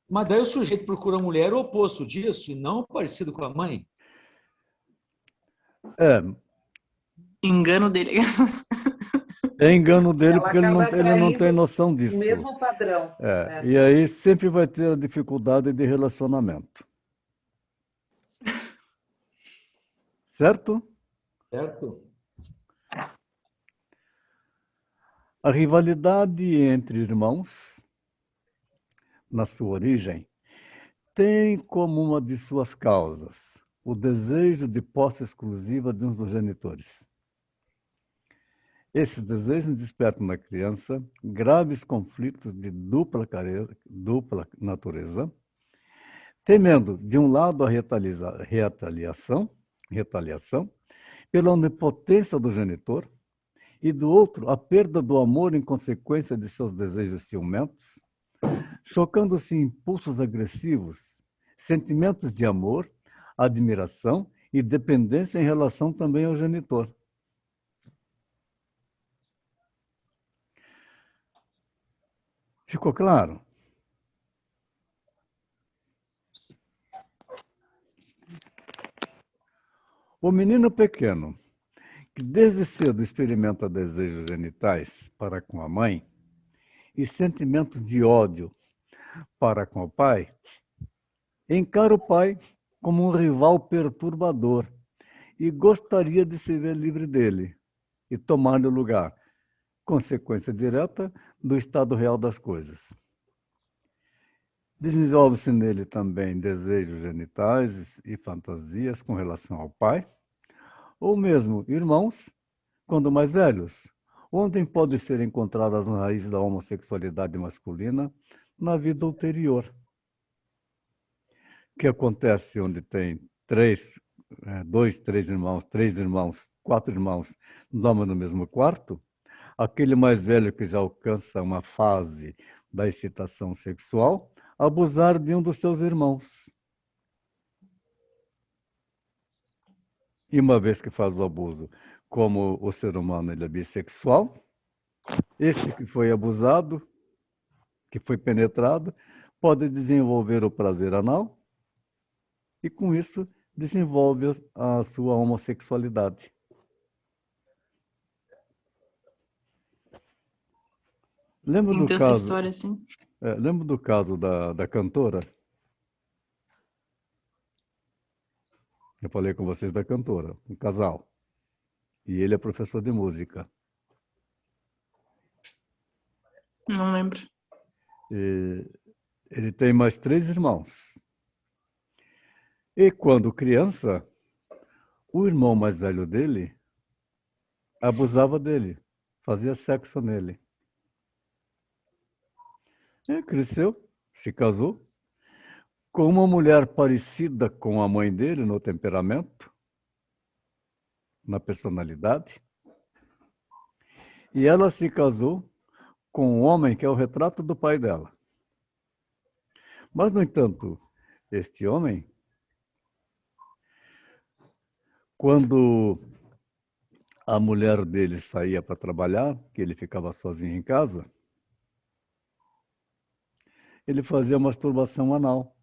Mas daí o sujeito procura a mulher o oposto disso e não parecido com a mãe. É, Engano dele. É engano dele Ela porque ele acaba não tem atraindo noção o disso. mesmo padrão. né? E aí sempre vai ter a dificuldade de relacionamento. Certo? Certo? A rivalidade entre irmãos, na sua origem, tem como uma de suas causas o desejo de posse exclusiva de um dos genitores. Esses desejos despertam na criança graves conflitos de dupla natureza, temendo, de um lado, a retaliação pela onipotência do genitor, e do outro, a perda do amor em consequência de seus desejos ciumentos, chocando-se em impulsos agressivos, sentimentos de amor, admiração e dependência em relação também ao genitor. Ficou claro? O menino pequeno, que desde cedo experimenta desejos genitais para com a mãe e sentimentos de ódio para com o pai, encara o pai como um rival perturbador e gostaria de se ver livre dele e tomar-lhe o lugar, consequência direta do estado real das coisas. Desenvolve-se nele também desejos genitais e fantasias com relação ao pai, ou mesmo irmãos, quando mais velhos, onde podem ser encontradas as raízes da homossexualidade masculina na vida ulterior, que acontece onde tem dois, três irmãos, quatro irmãos dormem no mesmo quarto, aquele mais velho que já alcança uma fase da excitação sexual, abusar de um dos seus irmãos. E uma vez que faz o abuso, como o ser humano ele é bissexual, este que foi abusado, que foi penetrado, pode desenvolver o prazer anal e, com isso, desenvolve a sua homossexualidade. Lembra Tem do tanta caso, história assim. lembra do caso da cantora? Eu falei com vocês da cantora, um casal. E ele é professor de música. Não lembro. E ele tem mais 3 irmãos. E quando criança, o irmão mais velho dele abusava dele, fazia sexo nele. E cresceu, se casou, com uma mulher parecida com a mãe dele no temperamento, na personalidade. E ela se casou com um homem que é o retrato do pai dela. Mas, no entanto, este homem, quando a mulher dele saía para trabalhar, que ele ficava sozinho em casa, ele fazia masturbação anal.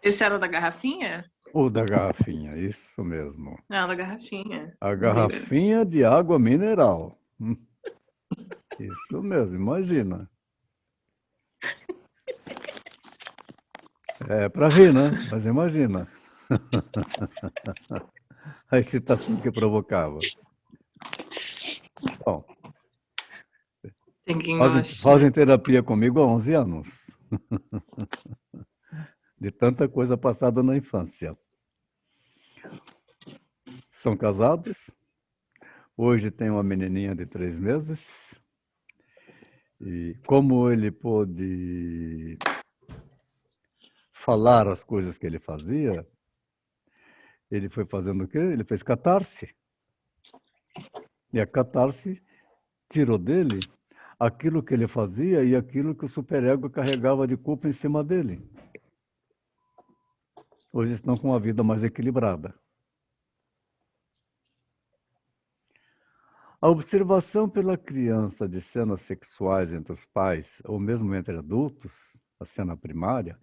Esse era da garrafinha? Ou da garrafinha, isso mesmo. Não, da garrafinha. A garrafinha de água mineral. Isso mesmo, imagina. É para rir, né? Mas imagina. A excitação que provocava. Bom, Tem que fazem terapia comigo há 11 anos. De tanta coisa passada na infância. São casados. Hoje tem uma menininha de 3 meses. E como ele pôde falar as coisas que ele fazia, ele foi fazendo o quê? Ele fez catarse. E a catarse tirou dele aquilo que ele fazia e aquilo que o superego carregava de culpa em cima dele. Hoje estão com uma vida mais equilibrada. A observação pela criança de cenas sexuais entre os pais, ou mesmo entre adultos, a cena primária,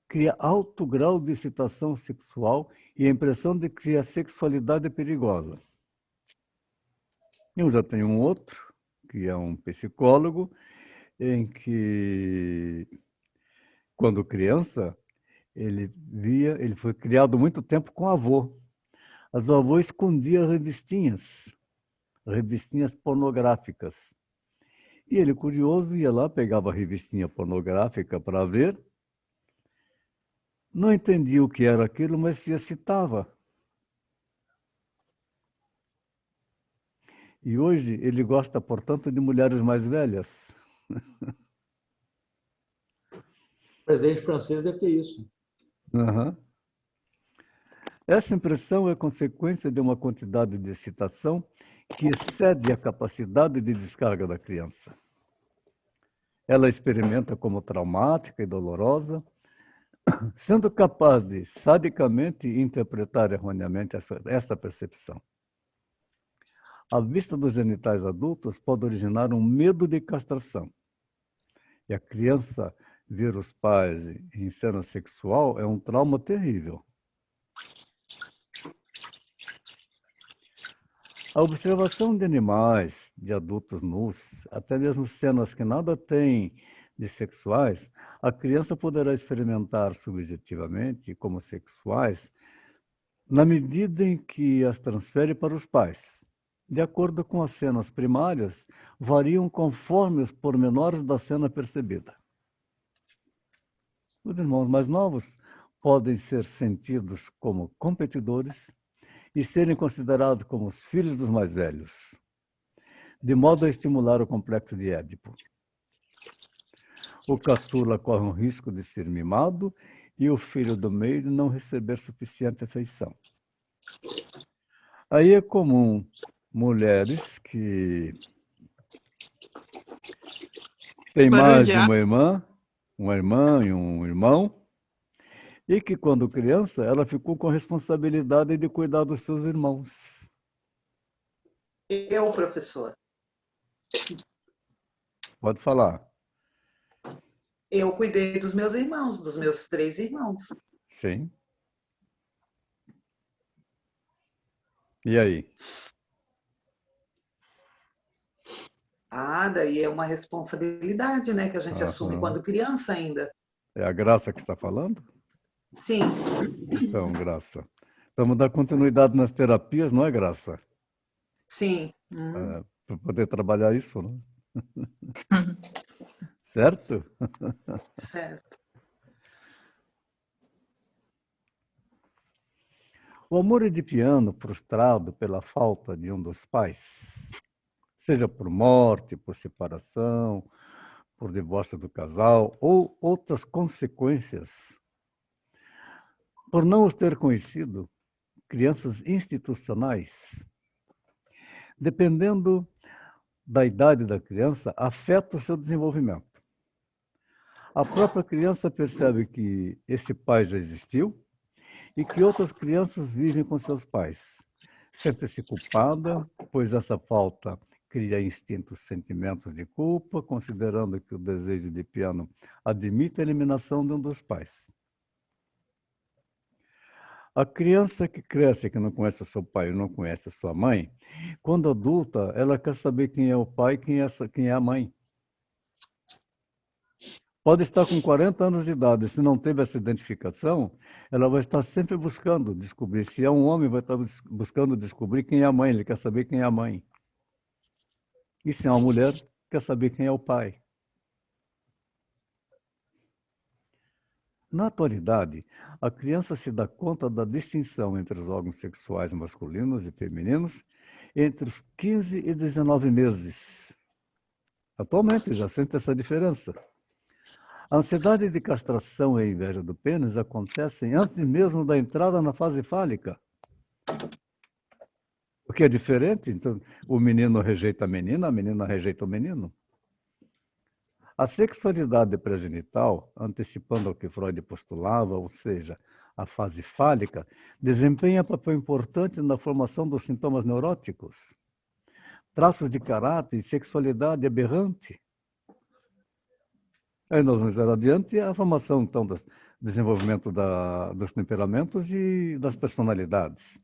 cria alto grau de excitação sexual e a impressão de que a sexualidade é perigosa. Eu já tenho um outro, que é um psicólogo, em que, quando criança, ele foi criado muito tempo com o avô. As avós escondiam revistinhas pornográficas. E ele, curioso, ia lá, pegava a revistinha pornográfica para ver, não entendia o que era aquilo, mas se excitava. E hoje ele gosta, portanto, de mulheres mais velhas. O presidente francês deve ter isso. Uhum. Essa impressão é consequência de uma quantidade de excitação que excede a capacidade de descarga da criança. Ela experimenta como traumática e dolorosa, sendo capaz de sadicamente interpretar erroneamente essa percepção. A vista dos genitais adultos pode originar um medo de castração. E a criança ver os pais em cena sexual é um trauma terrível. A observação de animais, de adultos nus, até mesmo cenas que nada têm de sexuais, a criança poderá experimentar subjetivamente como sexuais na medida em que as transfere para os pais. De acordo com as cenas primárias, variam conforme os pormenores da cena percebida. Os irmãos mais novos podem ser sentidos como competidores e serem considerados como os filhos dos mais velhos, de modo a estimular o complexo de Édipo. O caçula corre um risco de ser mimado e o filho do meio não receber suficiente afeição. Aí é comum mulheres que têm mais de uma irmã e um irmão, e que, quando criança, ela ficou com a responsabilidade de cuidar dos seus irmãos. Eu, professor. Pode falar. Eu cuidei dos meus irmãos, dos meus 3 irmãos. Sim. E aí? Ah, daí é uma responsabilidade, né, que a gente assume quando criança ainda. É a Graça que está falando? Sim. Então, Graça. Vamos dar continuidade nas terapias, não é, Graça? Sim. Para poder trabalhar isso, né? Certo? Certo. O amor edipiano frustrado pela falta de um dos pais, seja por morte, por separação, por divórcio do casal ou outras consequências, por não os ter conhecido, crianças institucionais, dependendo da idade da criança, afeta o seu desenvolvimento. A própria criança percebe que esse pai já existiu e que outras crianças vivem com seus pais. Sente-se culpada, pois essa falta cria instintos, sentimentos de culpa, considerando que o desejo de piano admite a eliminação de um dos pais. A criança que cresce, que não conhece seu pai e não conhece a sua mãe, quando adulta, ela quer saber quem é o pai e quem é a mãe. Pode estar com 40 anos de idade, se não teve essa identificação, ela vai estar sempre buscando descobrir. Se é um homem, vai estar buscando descobrir quem é a mãe, ele quer saber quem é a mãe. E se é uma mulher, quer saber quem é o pai. Na atualidade, a criança se dá conta da distinção entre os órgãos sexuais masculinos e femininos entre os 15 e 19 meses. Atualmente já sente essa diferença. A ansiedade de castração e a inveja do pênis acontecem antes mesmo da entrada na fase fálica. O que é diferente? Então, o menino rejeita a menina rejeita o menino. A sexualidade pré-genital, antecipando o que Freud postulava, ou seja, a fase fálica, desempenha papel importante na formação dos sintomas neuróticos, traços de caráter e sexualidade aberrante. Aí nós vamos ver adiante a formação, então, desenvolvimento dos temperamentos e das personalidades.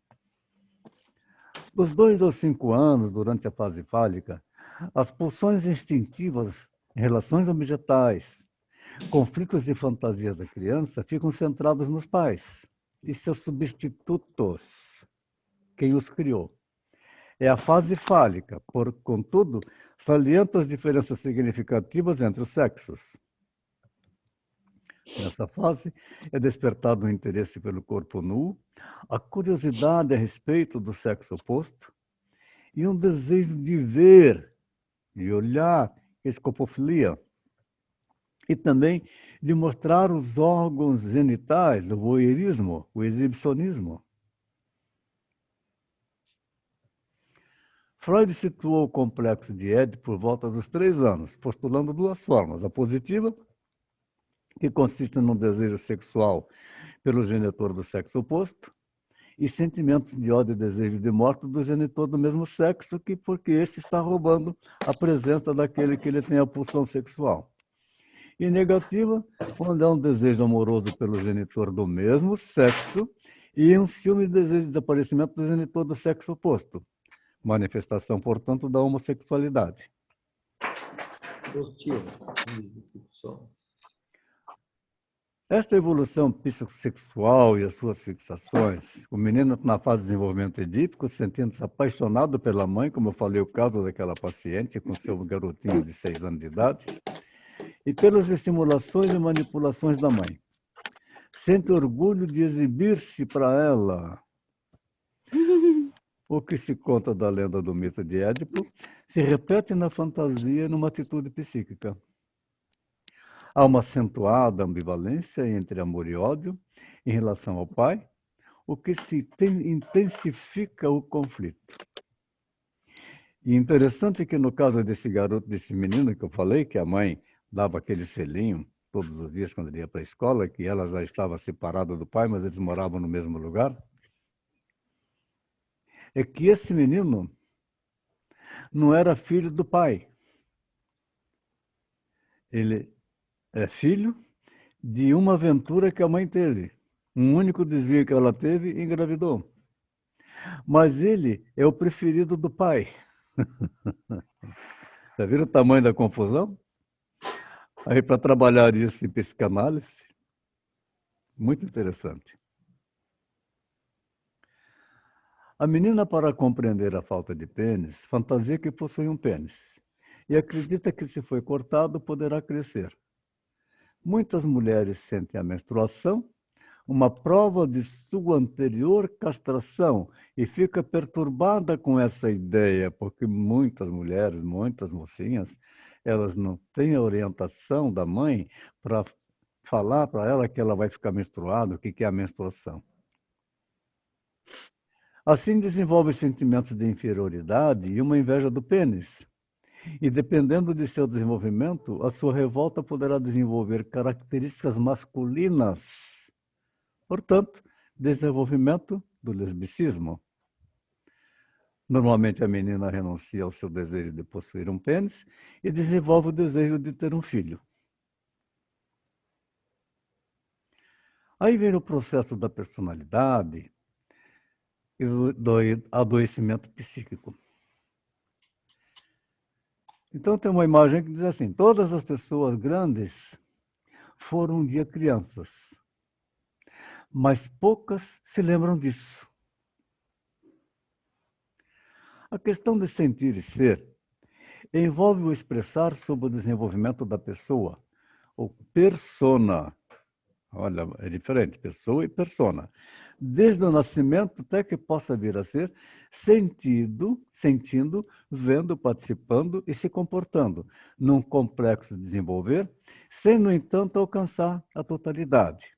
Dos 2 aos 5 anos, durante a fase fálica, as pulsões instintivas, relações objetais, conflitos e fantasias da criança ficam centrados nos pais e seus substitutos, quem os criou. É a fase fálica, contudo, salienta as diferenças significativas entre os sexos. Nessa fase, é despertado o interesse pelo corpo nu, a curiosidade a respeito do sexo oposto e um desejo de ver, de olhar, escopofilia, e também de mostrar os órgãos genitais, o voyeurismo, o exibicionismo. Freud situou o complexo de Édipo por volta dos 3 anos, postulando 2 formas: a positiva, que consiste num desejo sexual pelo genitor do sexo oposto, e sentimentos de ódio e desejo de morte do genitor do mesmo sexo, porque este está roubando a presença daquele que ele tem a pulsão sexual. E negativa, quando é um desejo amoroso pelo genitor do mesmo sexo e um ciúme e desejo de desaparecimento do genitor do sexo oposto. Manifestação, portanto, da homossexualidade. Positivo. Esta evolução psicossexual e as suas fixações, o menino na fase de desenvolvimento edípico, sentindo-se apaixonado pela mãe, como eu falei o caso daquela paciente com seu garotinho de 6 anos de idade, e pelas estimulações e manipulações da mãe. Sente orgulho de exibir-se para ela. O que se conta da lenda do mito de Édipo se repete na fantasia numa atitude psíquica. Há uma acentuada ambivalência entre amor e ódio em relação ao pai, o que se intensifica o conflito. E interessante que no caso desse garoto, desse menino que eu falei, que a mãe dava aquele selinho todos os dias quando ele ia para a escola, que ela já estava separada do pai, mas eles moravam no mesmo lugar, é que esse menino não era filho do pai. Ele é filho de uma aventura que a mãe teve. Um único desvio que ela teve e engravidou. Mas ele é o preferido do pai. Já viram o tamanho da confusão? Aí, para trabalhar isso em psicanálise, muito interessante. A menina, para compreender a falta de pênis, fantasia que possui um pênis e acredita que, se foi cortado, poderá crescer. Muitas mulheres sentem a menstruação, uma prova de sua anterior castração, e fica perturbada com essa ideia, porque muitas mulheres, muitas mocinhas, elas não têm a orientação da mãe para falar para ela que ela vai ficar menstruada, o que é a menstruação. Assim, desenvolve sentimentos de inferioridade e uma inveja do pênis. E, dependendo de seu desenvolvimento, a sua revolta poderá desenvolver características masculinas. Portanto, desenvolvimento do lesbicismo. Normalmente, a menina renuncia ao seu desejo de possuir um pênis e desenvolve o desejo de ter um filho. Aí vem o processo da personalidade e do adoecimento psíquico. Então, tem uma imagem que diz assim: todas as pessoas grandes foram um dia crianças, mas poucas se lembram disso. A questão de sentir e ser envolve o expressar sobre o desenvolvimento da pessoa, ou persona. Olha, é diferente, pessoa e persona. Desde o nascimento até que possa vir a ser sentindo, vendo, participando e se comportando num complexo de desenvolver, sem, no entanto, alcançar a totalidade.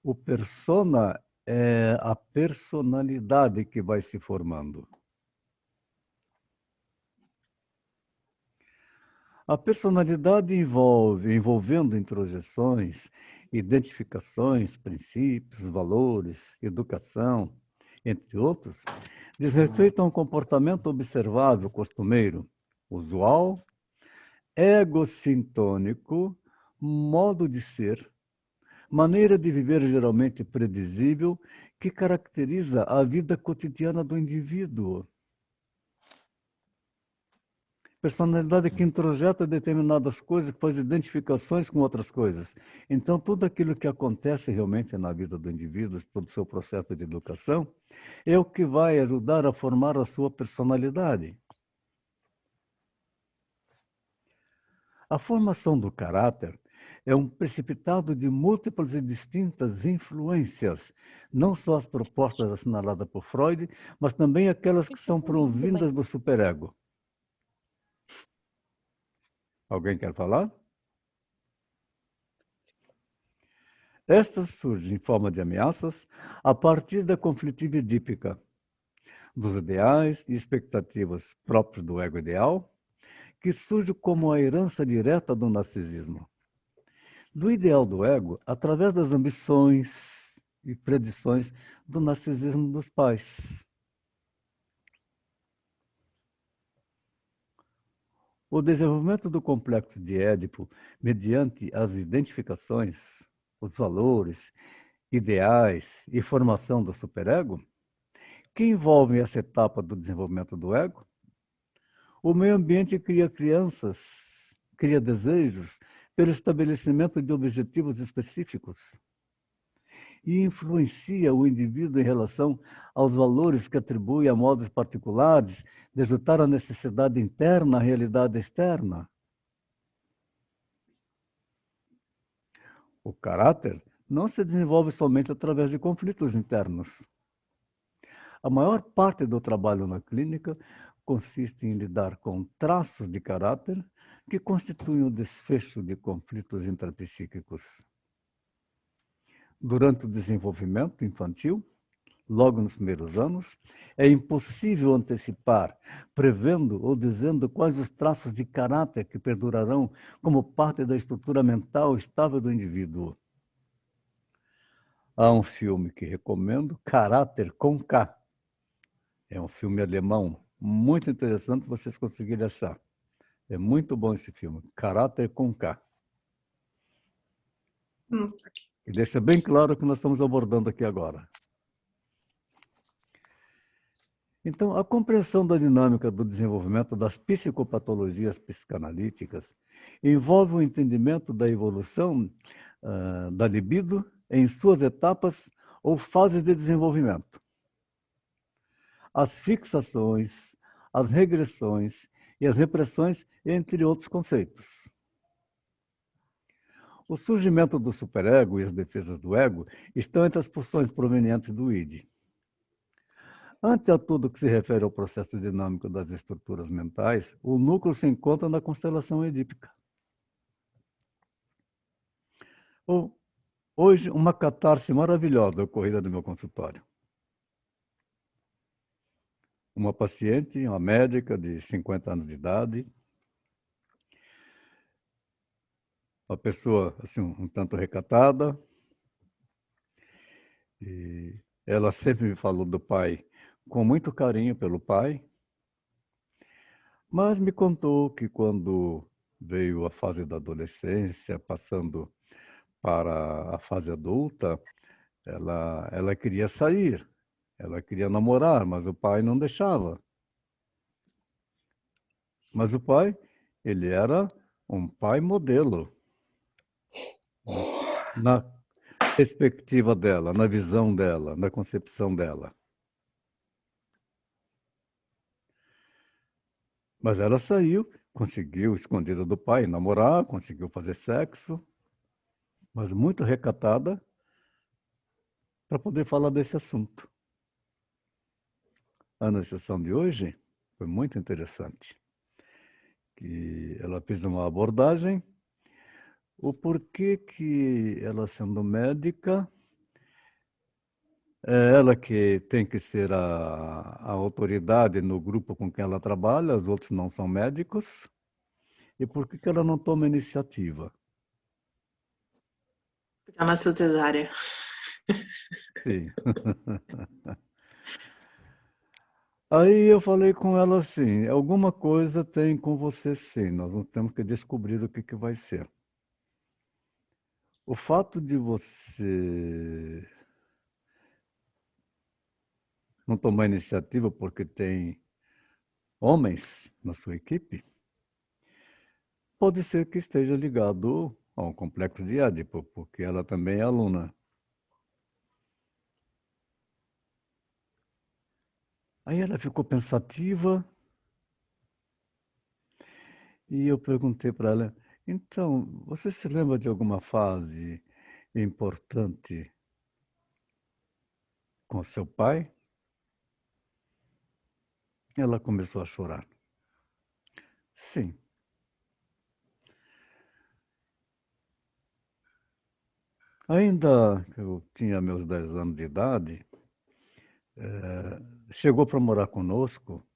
O persona é a personalidade que vai se formando. A personalidade envolvendo introjeções, identificações, princípios, valores, educação, entre outros, diz respeito a um comportamento observável, costumeiro, usual, egocintônico, modo de ser, maneira de viver geralmente previsível que caracteriza a vida cotidiana do indivíduo. Personalidade que introjeta determinadas coisas, que faz identificações com outras coisas. Então, tudo aquilo que acontece realmente na vida do indivíduo, todo o seu processo de educação, é o que vai ajudar a formar a sua personalidade. A formação do caráter é um precipitado de múltiplas e distintas influências, não só as propostas assinaladas por Freud, mas também aquelas que são provindas do superego. Alguém quer falar? Estas surgem em forma de ameaças a partir da conflitiva edípica, dos ideais e expectativas próprios do ego ideal, que surge como a herança direta do narcisismo. Do ideal do ego, através das ambições e predições do narcisismo dos pais. O desenvolvimento do complexo de Édipo, mediante as identificações, os valores, ideais e formação do superego, que envolvem essa etapa do desenvolvimento do ego, o meio ambiente cria crianças, cria desejos pelo estabelecimento de objetivos específicos e influencia o indivíduo em relação aos valores que atribui a modos particulares de ajustar a necessidade interna à realidade externa. O caráter não se desenvolve somente através de conflitos internos. A maior parte do trabalho na clínica consiste em lidar com traços de caráter que constituem o desfecho de conflitos intrapsíquicos. Durante o desenvolvimento infantil, logo nos primeiros anos, é impossível antecipar, prevendo ou dizendo quais os traços de caráter que perdurarão como parte da estrutura mental estável do indivíduo. Há um filme que recomendo, Caráter com K. É um filme alemão, muito interessante, vocês conseguirem achar. É muito bom esse filme, Caráter com K. E deixa bem claro o que nós estamos abordando aqui agora. Então, a compreensão da dinâmica do desenvolvimento das psicopatologias psicanalíticas envolve o entendimento da evolução da libido em suas etapas ou fases de desenvolvimento. As fixações, as regressões e as repressões, entre outros conceitos. O surgimento do superego e as defesas do ego estão entre as pulsões provenientes do id. Ante a tudo que se refere ao processo dinâmico das estruturas mentais, o núcleo se encontra na constelação edípica. Hoje, uma catarse maravilhosa ocorrida no meu consultório. Uma paciente, uma médica de 50 anos de idade, uma pessoa assim, um tanto recatada, e ela sempre me falou do pai com muito carinho pelo pai, mas me contou que quando veio a fase da adolescência, passando para a fase adulta, ela queria sair, ela queria namorar, mas o pai não deixava. Mas o pai, ele era um pai modelo, na perspectiva dela, na visão dela, na concepção dela. Mas ela saiu, conseguiu, escondida do pai, namorar, conseguiu fazer sexo, mas muito recatada para poder falar desse assunto. A na sessão de hoje foi muito interessante, que ela fez uma abordagem, o porquê que ela, sendo médica, é ela que tem que ser a autoridade no grupo com quem ela trabalha, os outros não são médicos, e por que ela não toma iniciativa? Porque ela nasceu cesárea. Sim. Aí eu falei com ela assim, alguma coisa tem com você sim, nós não temos que descobrir o que vai ser. O fato de você não tomar iniciativa porque tem homens na sua equipe, pode ser que esteja ligado a um complexo de Édipo, porque ela também é aluna. Aí ela ficou pensativa e eu perguntei para ela, então, você se lembra de alguma fase importante com seu pai? Ela começou a chorar. Sim. Ainda que eu tinha meus 10 anos de idade, chegou para morar conosco,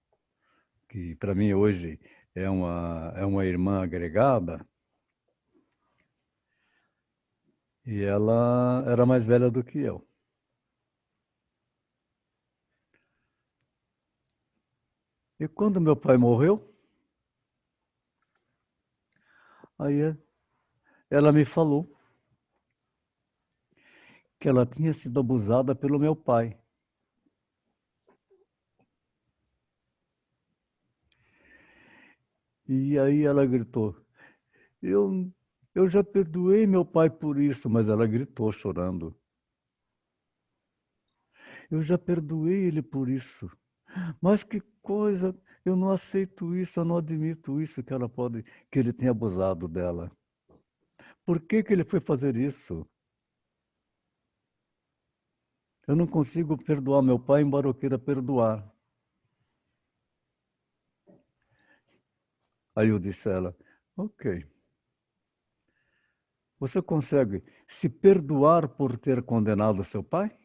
que para mim hoje é uma irmã agregada, e ela era mais velha do que eu. E quando meu pai morreu, aí ela me falou que ela tinha sido abusada pelo meu pai. E aí ela gritou, eu, eu já perdoei meu pai por isso, mas ela gritou chorando. Eu já perdoei ele por isso. Mas que coisa, eu não aceito isso, eu não admito isso, que ele tenha abusado dela. Por que que ele foi fazer isso? Eu não consigo perdoar meu pai, embora eu queira perdoar. Aí eu disse a ela, ok. Você consegue se perdoar por ter condenado seu pai?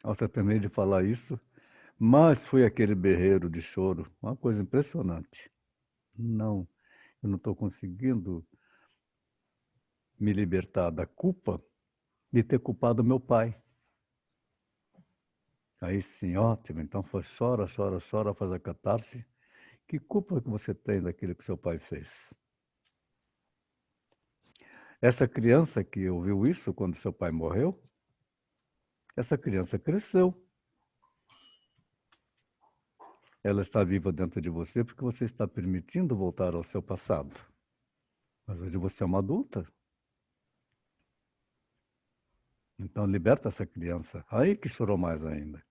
Você terminei de falar isso, mas foi aquele berreiro de choro, uma coisa impressionante. Não, eu não estou conseguindo me libertar da culpa de ter culpado meu pai. Aí sim, ótimo, então foi chora, chora, chora, faz a catarse. Que culpa que você tem daquilo que seu pai fez? Essa criança que ouviu isso quando seu pai morreu, essa criança cresceu. Ela está viva dentro de você porque você está permitindo voltar ao seu passado. Mas hoje você é uma adulta. Então liberta essa criança. Aí que chorou mais ainda.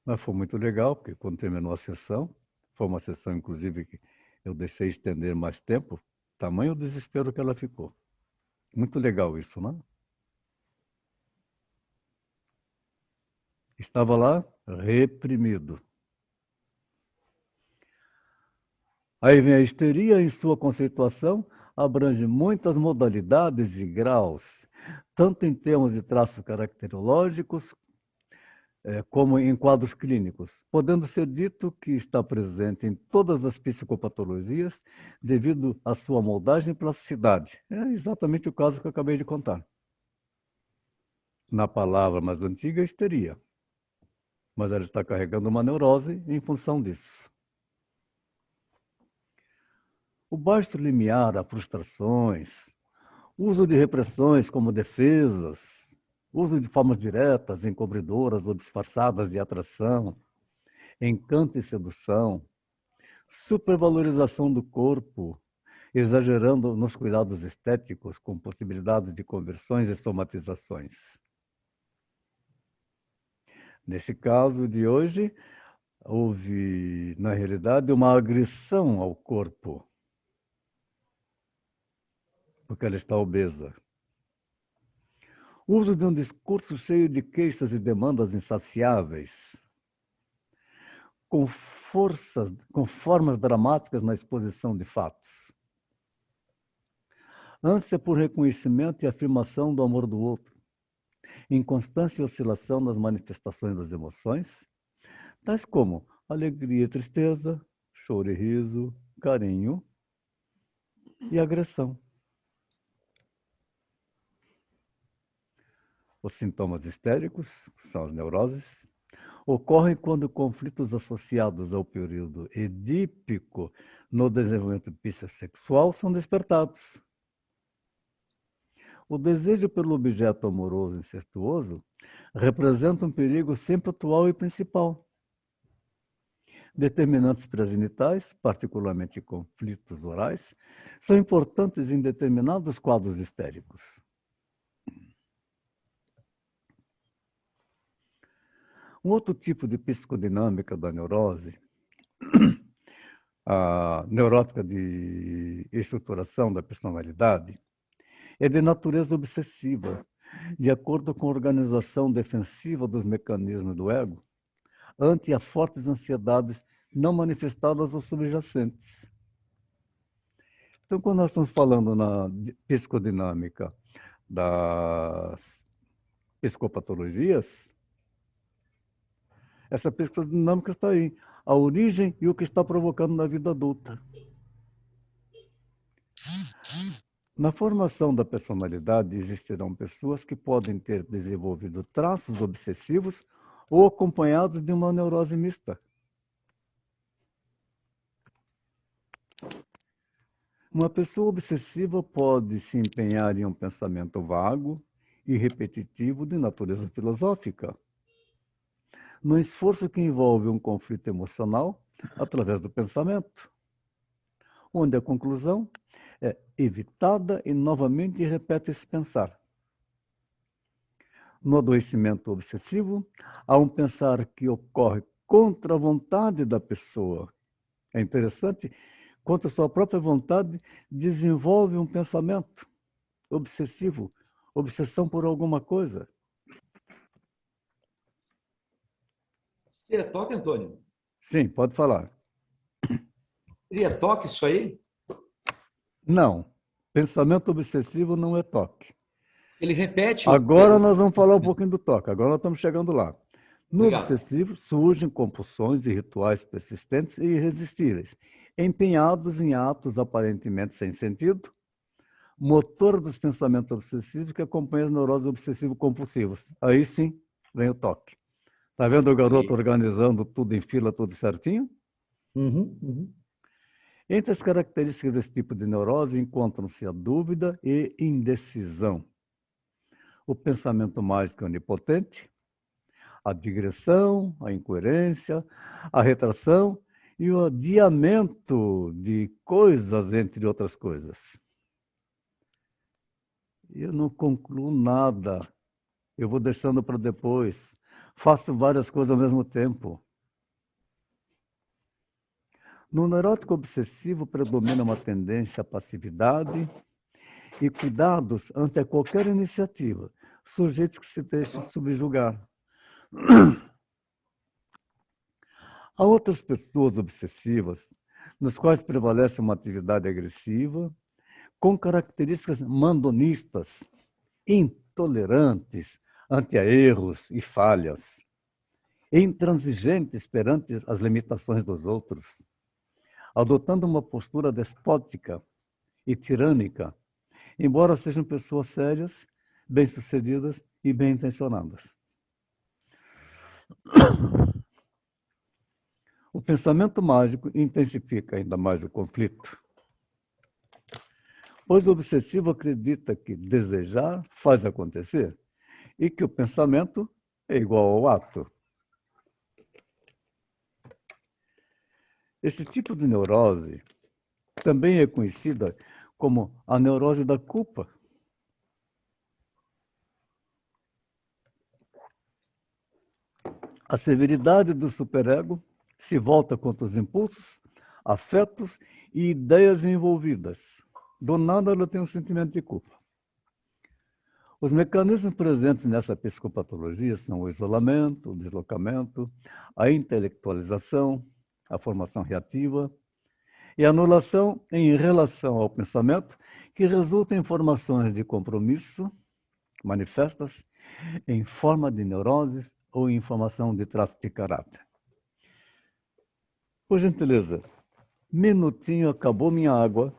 Mas foi muito legal, porque quando terminou a sessão, foi uma sessão, inclusive, que eu deixei estender mais tempo, tamanho o desespero que ela ficou. Muito legal isso, não? Estava lá reprimido. Aí vem a histeria, em sua conceituação, abrange muitas modalidades e graus, tanto em termos de traços caracterológicos, como em quadros clínicos, podendo ser dito que está presente em todas as psicopatologias devido à sua moldagem e plasticidade. É exatamente o caso que eu acabei de contar. Na palavra mais antiga, histeria. Mas ela está carregando uma neurose em função disso. O baixo limiar a frustrações, uso de repressões como defesas, uso de formas diretas, encobridoras ou disfarçadas de atração, encanto e sedução, supervalorização do corpo, exagerando nos cuidados estéticos com possibilidades de conversões e somatizações. Nesse caso de hoje, houve, na realidade, uma agressão ao corpo, porque ela está obesa. O uso de um discurso cheio de queixas e demandas insaciáveis, com formas dramáticas na exposição de fatos. Ânsia por reconhecimento e afirmação do amor do outro, inconstância e oscilação nas manifestações das emoções, tais como alegria e tristeza, choro e riso, carinho e agressão. Os sintomas histéricos, são as neuroses, ocorrem quando conflitos associados ao período edípico no desenvolvimento psicossexual são despertados. O desejo pelo objeto amoroso incestuoso representa um perigo sempre atual e principal. Determinantes pré-genitais, particularmente conflitos orais, são importantes em determinados quadros histéricos. Um outro tipo de psicodinâmica da neurose, a neurótica de estruturação da personalidade, é de natureza obsessiva, de acordo com a organização defensiva dos mecanismos do ego, ante as fortes ansiedades não manifestadas ou subjacentes. Então, quando nós estamos falando na psicodinâmica das psicopatologias, essa psicodinâmica está aí, a origem e o que está provocando na vida adulta. Na formação da personalidade, existirão pessoas que podem ter desenvolvido traços obsessivos ou acompanhados de uma neurose mista. Uma pessoa obsessiva pode se empenhar em um pensamento vago e repetitivo de natureza filosófica, num esforço que envolve um conflito emocional através do pensamento, onde a conclusão é evitada e novamente repete esse pensar. No adoecimento obsessivo, há um pensar que ocorre contra a vontade da pessoa. É interessante, contra a sua própria vontade, desenvolve um pensamento obsessivo, obsessão por alguma coisa. Seria toque, Antônio? Sim, pode falar. Seria toque isso aí? Não, pensamento obsessivo não é toque. Ele repete Agora nós vamos falar um pouquinho do toque, agora nós estamos chegando lá. No Legal. obsessivo surgem compulsões e rituais persistentes e irresistíveis, empenhados em atos aparentemente sem sentido, motor dos pensamentos obsessivos que acompanham as neuroses obsessivo-compulsivas. Aí sim vem o toque. Está vendo o garoto organizando tudo em fila, tudo certinho? Uhum. Entre as características desse tipo de neurose encontram-se a dúvida e indecisão, o pensamento mágico onipotente, a digressão, a incoerência, a retração e o adiamento de coisas, entre outras coisas. Eu não concluo nada, eu vou deixando para depois, faço várias coisas ao mesmo tempo. No neurótico obsessivo predomina uma tendência à passividade e cuidados ante qualquer iniciativa, sujeitos que se deixam subjugar. Há outras pessoas obsessivas, nas quais prevalece uma atividade agressiva, com características mandonistas, intolerantes ante erros e falhas, intransigentes perante as limitações dos outros, adotando uma postura despótica e tirânica, embora sejam pessoas sérias, bem-sucedidas e bem-intencionadas. O pensamento mágico intensifica ainda mais o conflito, pois o obsessivo acredita que desejar faz acontecer e que o pensamento é igual ao ato. Esse tipo de neurose também é conhecida como a neurose da culpa. A severidade do superego se volta contra os impulsos, afetos e ideias envolvidas. Do nada ela tem um sentimento de culpa. Os mecanismos presentes nessa psicopatologia são o isolamento, o deslocamento, a intelectualização, a formação reativa e a anulação em relação ao pensamento, que resulta em formações de compromisso manifestas em forma de neuroses ou em formação de traços de caráter. Por gentileza, minutinho, acabou minha água.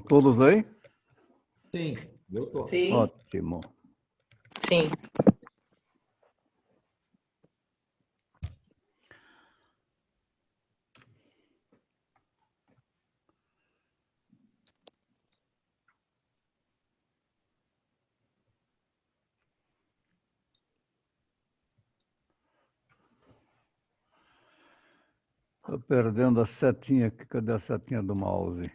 todos aí? Sim, eu tô. Sim. Ótimo. Sim. Estou perdendo a setinha aqui. Cadê a setinha do mouse?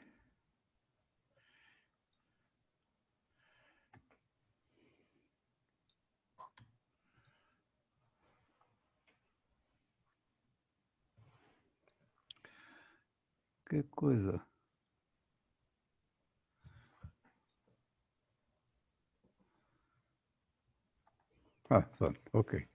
Que coisa. Pronto, ok.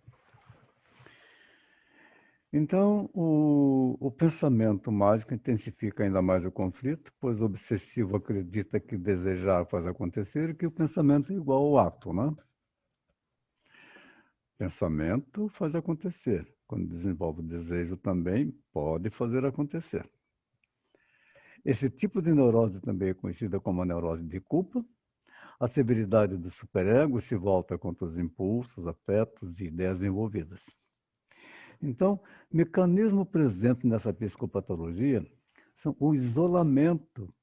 Então, o pensamento mágico intensifica ainda mais o conflito, pois o obsessivo acredita que desejar faz acontecer e que o pensamento é igual ao ato, né? Pensamento faz acontecer. Quando desenvolve o desejo também pode fazer acontecer. Esse tipo de neurose também é conhecida como a neurose de culpa. A severidade do superego se volta contra os impulsos, afetos e ideias envolvidas. Então, mecanismo presente nessa psicopatologia são o isolamento,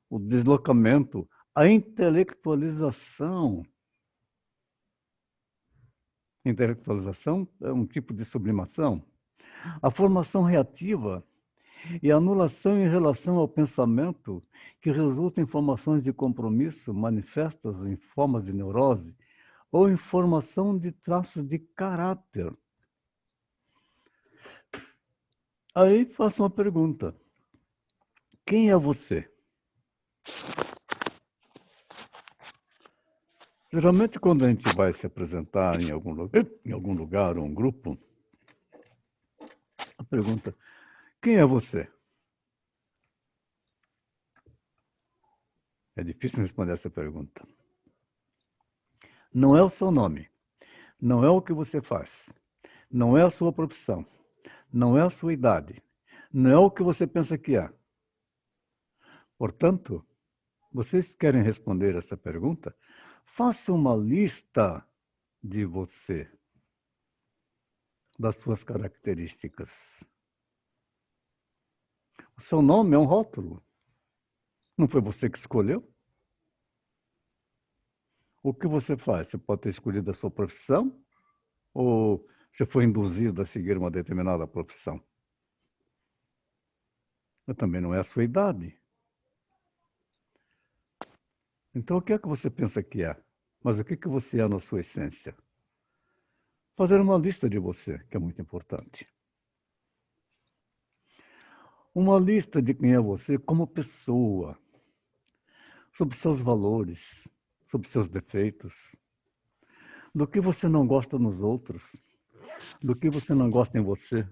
o deslocamento, a intelectualização. Intelectualização é um tipo de sublimação. A formação reativa e a anulação em relação ao pensamento, que resulta em formações de compromisso manifestas em formas de neurose ou em formação de traços de caráter. Aí faço uma pergunta. Quem é você? Geralmente, quando a gente vai se apresentar em algum lugar ou um grupo, a pergunta, quem é você? É difícil responder essa pergunta. Não é o seu nome, não é o que você faz, não é a sua profissão, não é a sua idade, não é o que você pensa que é. Portanto, vocês querem responder essa pergunta? Faça uma lista de você, das suas características. O seu nome é um rótulo. Não foi você que escolheu? O que você faz? Você pode ter escolhido a sua profissão ou você foi induzido a seguir uma determinada profissão? Mas também não é a sua idade. Então, o que é que você pensa que é? Mas o que é que você é na sua essência? Fazer uma lista de você, que é muito importante. Uma lista de quem é você como pessoa, sobre seus valores, sobre seus defeitos, do que você não gosta nos outros, do que você não gosta em você.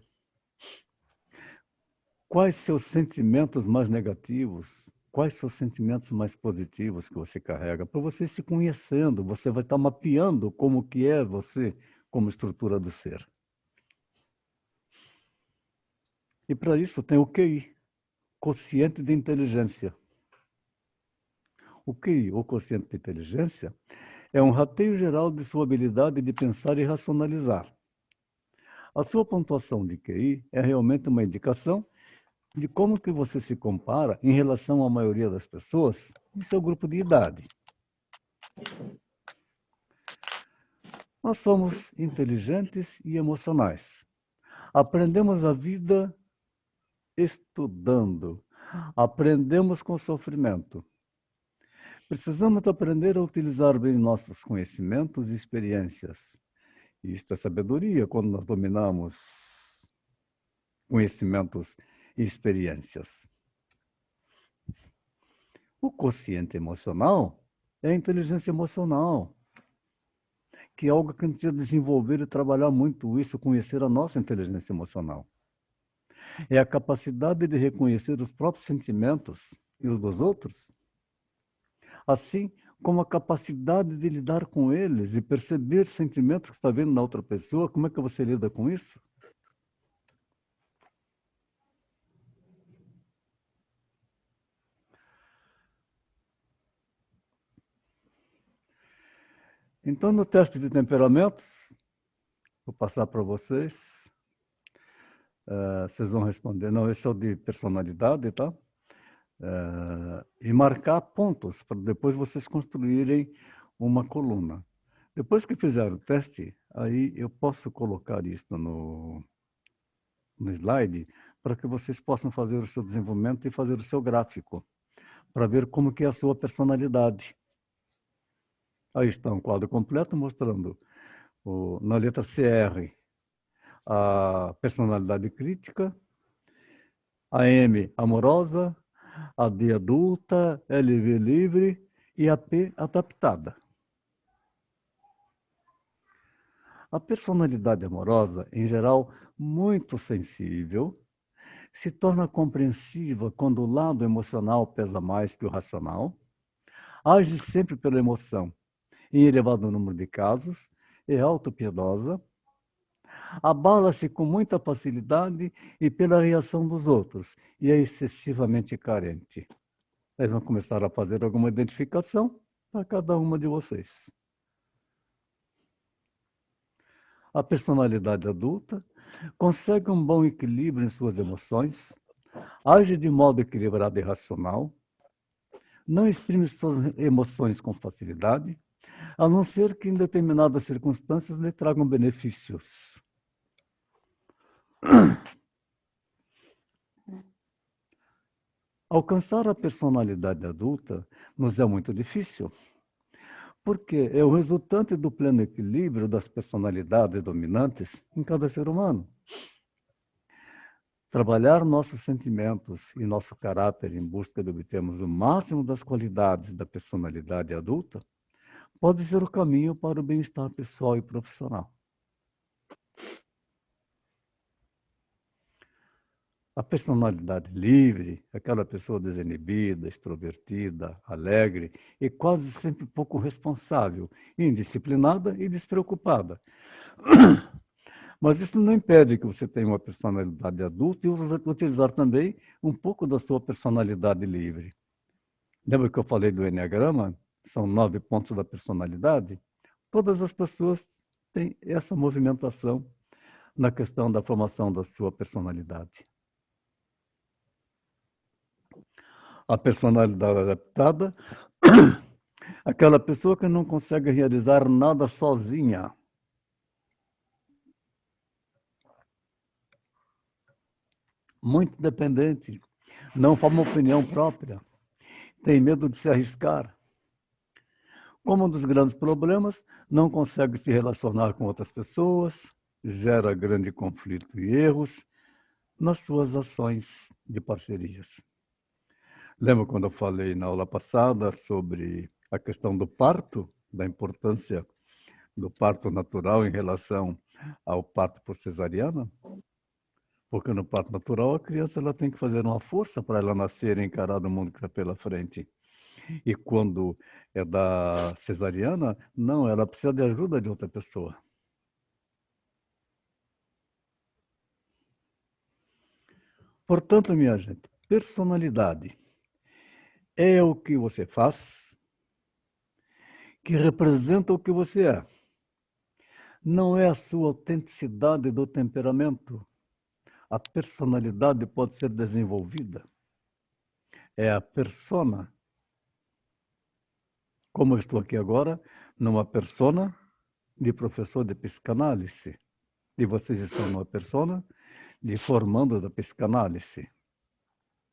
Quais seus sentimentos mais negativos? Quais seus sentimentos mais positivos que você carrega? Para você se conhecendo, você vai estar mapeando como que é você como estrutura do ser. E para isso tem o QI, quociente de inteligência. O QI, ou quociente de inteligência, é um rateio geral de sua habilidade de pensar e racionalizar. A sua pontuação de QI é realmente uma indicação de como que você se compara em relação à maioria das pessoas em seu grupo de idade. Nós somos inteligentes e emocionais. Aprendemos a vida estudando. Aprendemos com sofrimento. Precisamos aprender a utilizar bem nossos conhecimentos e experiências. Isto é sabedoria quando nós dominamos conhecimentos e experiências. O quociente emocional é a inteligência emocional, que é algo que a gente precisa desenvolver e trabalhar muito isso, conhecer a nossa inteligência emocional. É a capacidade de reconhecer os próprios sentimentos e os dos outros, assim como a capacidade de lidar com eles e perceber sentimentos que está vendo na outra pessoa. Como é que você lida com isso? Então, no teste de temperamentos, vou passar para vocês. Vocês vão responder. Não, esse é o de personalidade, tá? E marcar pontos, para depois vocês construírem uma coluna. Depois que fizer o teste, aí eu posso colocar isso no slide para que vocês possam fazer o seu desenvolvimento e fazer o seu gráfico, para ver como que é a sua personalidade. Aí está um quadro completo mostrando na letra CR a personalidade crítica, a M amorosa, a D adulta, LV livre e a P adaptada. A personalidade amorosa, em geral, muito sensível, se torna compreensiva quando o lado emocional pesa mais que o racional, age sempre pela emoção, em elevado número de casos, é autopiedosa, abala-se com muita facilidade e pela reação dos outros, e é excessivamente carente. Eles vão começar a fazer alguma identificação para cada uma de vocês. A personalidade adulta consegue um bom equilíbrio em suas emoções, age de modo equilibrado e racional, não exprime suas emoções com facilidade, a não ser que em determinadas circunstâncias lhe tragam benefícios. Alcançar a personalidade adulta nos é muito difícil, porque é o resultante do pleno equilíbrio das personalidades dominantes em cada ser humano. Trabalhar nossos sentimentos e nosso caráter em busca de obtermos o máximo das qualidades da personalidade adulta pode ser o caminho para o bem-estar pessoal e profissional. A personalidade livre, aquela pessoa desinibida, extrovertida, alegre e quase sempre pouco responsável, indisciplinada e despreocupada. Mas isso não impede que você tenha uma personalidade adulta e utilizar também um pouco da sua personalidade livre. Lembra que eu falei do Enneagrama? São 9 pontos da personalidade. Todas as pessoas têm essa movimentação na questão da formação da sua personalidade. A personalidade adaptada, aquela pessoa que não consegue realizar nada sozinha. Muito dependente, não forma opinião própria, tem medo de se arriscar. Como um dos grandes problemas, não consegue se relacionar com outras pessoas, gera grande conflito e erros nas suas ações de parcerias. Lembra quando eu falei na aula passada sobre a questão do parto, da importância do parto natural em relação ao parto por cesariana? Porque no parto natural a criança ela tem que fazer uma força para ela nascer e encarar o mundo que está pela frente. E quando é da cesariana, não, ela precisa de ajuda de outra pessoa. Portanto, minha gente, personalidade é o que você faz, que representa o que você é. Não é a sua autenticidade do temperamento. A personalidade pode ser desenvolvida. É a persona. Como eu estou aqui agora, numa persona de professor de psicanálise. E vocês estão numa persona de formando da psicanálise.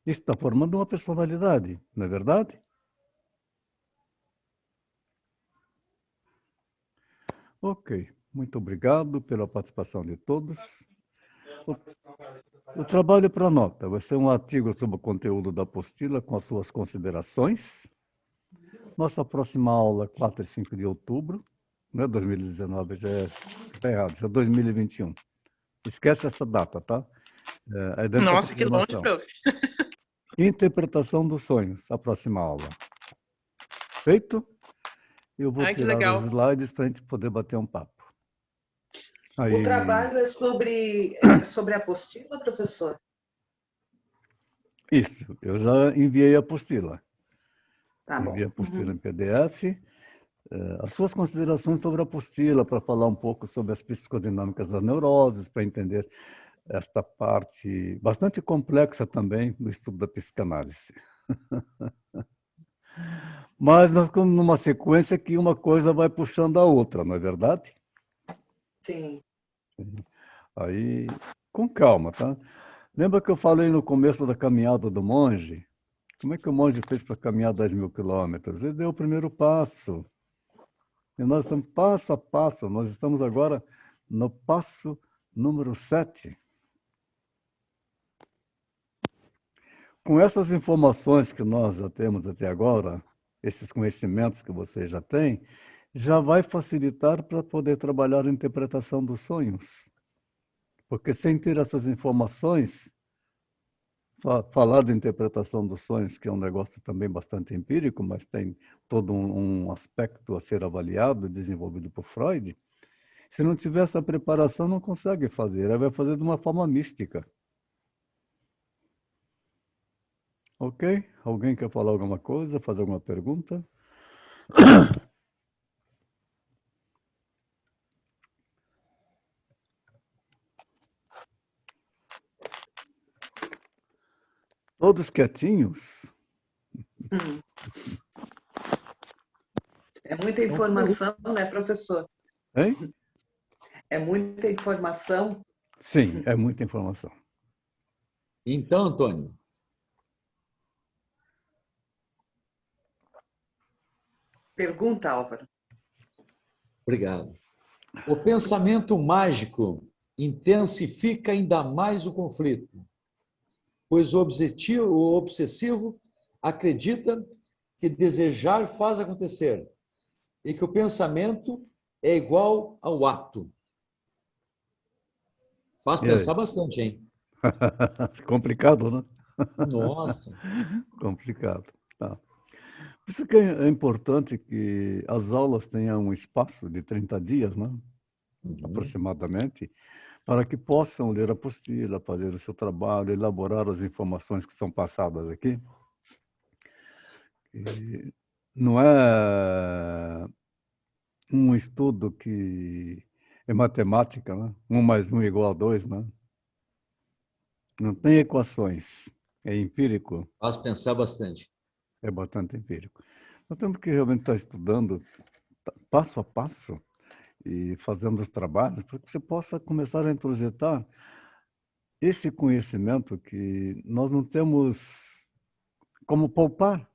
Isso está formando uma personalidade, não é verdade? Ok, muito obrigado pela participação de todos. O trabalho para nota vai ser um artigo sobre o conteúdo da apostila com as suas considerações. Nossa próxima aula, 4 e 5 de outubro, não é 2019, já está errado, já é 2021. Esquece essa data, tá? Nossa, que longe, prof. Interpretação dos sonhos, a próxima aula. Feito? Eu vou tirar os slides para a gente poder bater um papo. Aí... O trabalho é sobre a apostila, professor? Isso, eu já enviei a apostila. Tá bom. Enviei a apostila em PDF. as suas considerações sobre a apostila, para falar um pouco sobre as psicodinâmicas das neuroses, para entender esta parte bastante complexa também do estudo da psicanálise. Mas nós ficamos numa sequência que uma coisa vai puxando a outra, não é verdade? Sim. Aí, com calma, tá? Lembra que eu falei no começo da caminhada do monge? Como é que o monge fez para caminhar 10.000 quilômetros? Ele deu o primeiro passo. E nós estamos passo a passo. Nós estamos agora no passo número 7. Com essas informações que nós já temos até agora, esses conhecimentos que você já tem, já vai facilitar para poder trabalhar a interpretação dos sonhos. Porque sem ter essas informações, falar de interpretação dos sonhos, que é um negócio também bastante empírico, mas tem todo um aspecto a ser avaliado, desenvolvido por Freud, se não tiver essa preparação, não consegue fazer. Ela vai fazer de uma forma mística. Ok? Alguém quer falar alguma coisa, fazer alguma pergunta? Todos quietinhos? É muita informação, né, professor? Hein? É muita informação. Sim, é muita informação. Então, Antônio, Pergunta, Álvaro. obrigado. O pensamento mágico intensifica ainda mais o conflito, pois o obsessivo acredita que desejar faz acontecer e que o pensamento é igual ao ato. Faz E aí? pensar bastante, hein? Complicado, né? Nossa. Complicado. Tá. Por isso que é importante que as aulas tenham um espaço de 30 dias, né? Aproximadamente, para que possam ler a apostila, fazer o seu trabalho, elaborar as informações que são passadas aqui. E não é um estudo que é matemática, né? 1 mais 1 igual a 2, né? Não tem equações, é empírico, Faz pensar bastante. é bastante empírico. Nós temos que realmente estar estudando passo a passo e fazendo os trabalhos para que você possa começar a introjetar esse conhecimento que nós não temos como poupar.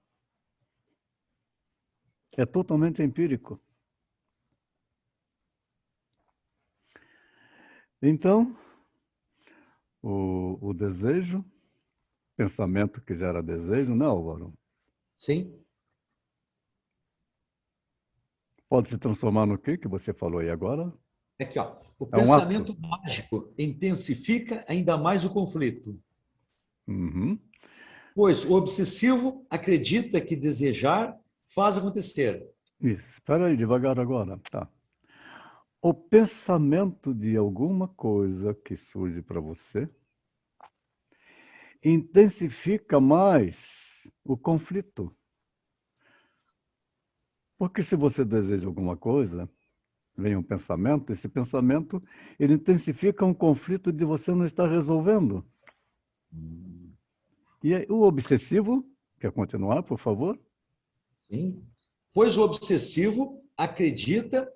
É totalmente empírico. Então, o desejo, pensamento que gera desejo, não, Álvaro? Sim? Pode se transformar no que você falou aí agora? Aqui, ó. O É um pensamento ato. mágico intensifica ainda mais o conflito, Uhum. pois o obsessivo acredita que desejar faz acontecer. Isso. Espera aí, devagar agora. Tá. O pensamento de alguma coisa que surge para você intensifica mais o conflito. Porque se você deseja alguma coisa, vem um pensamento, esse pensamento ele intensifica um conflito de você não estar resolvendo. E aí, o obsessivo, quer continuar, por favor? Sim? Pois o obsessivo acredita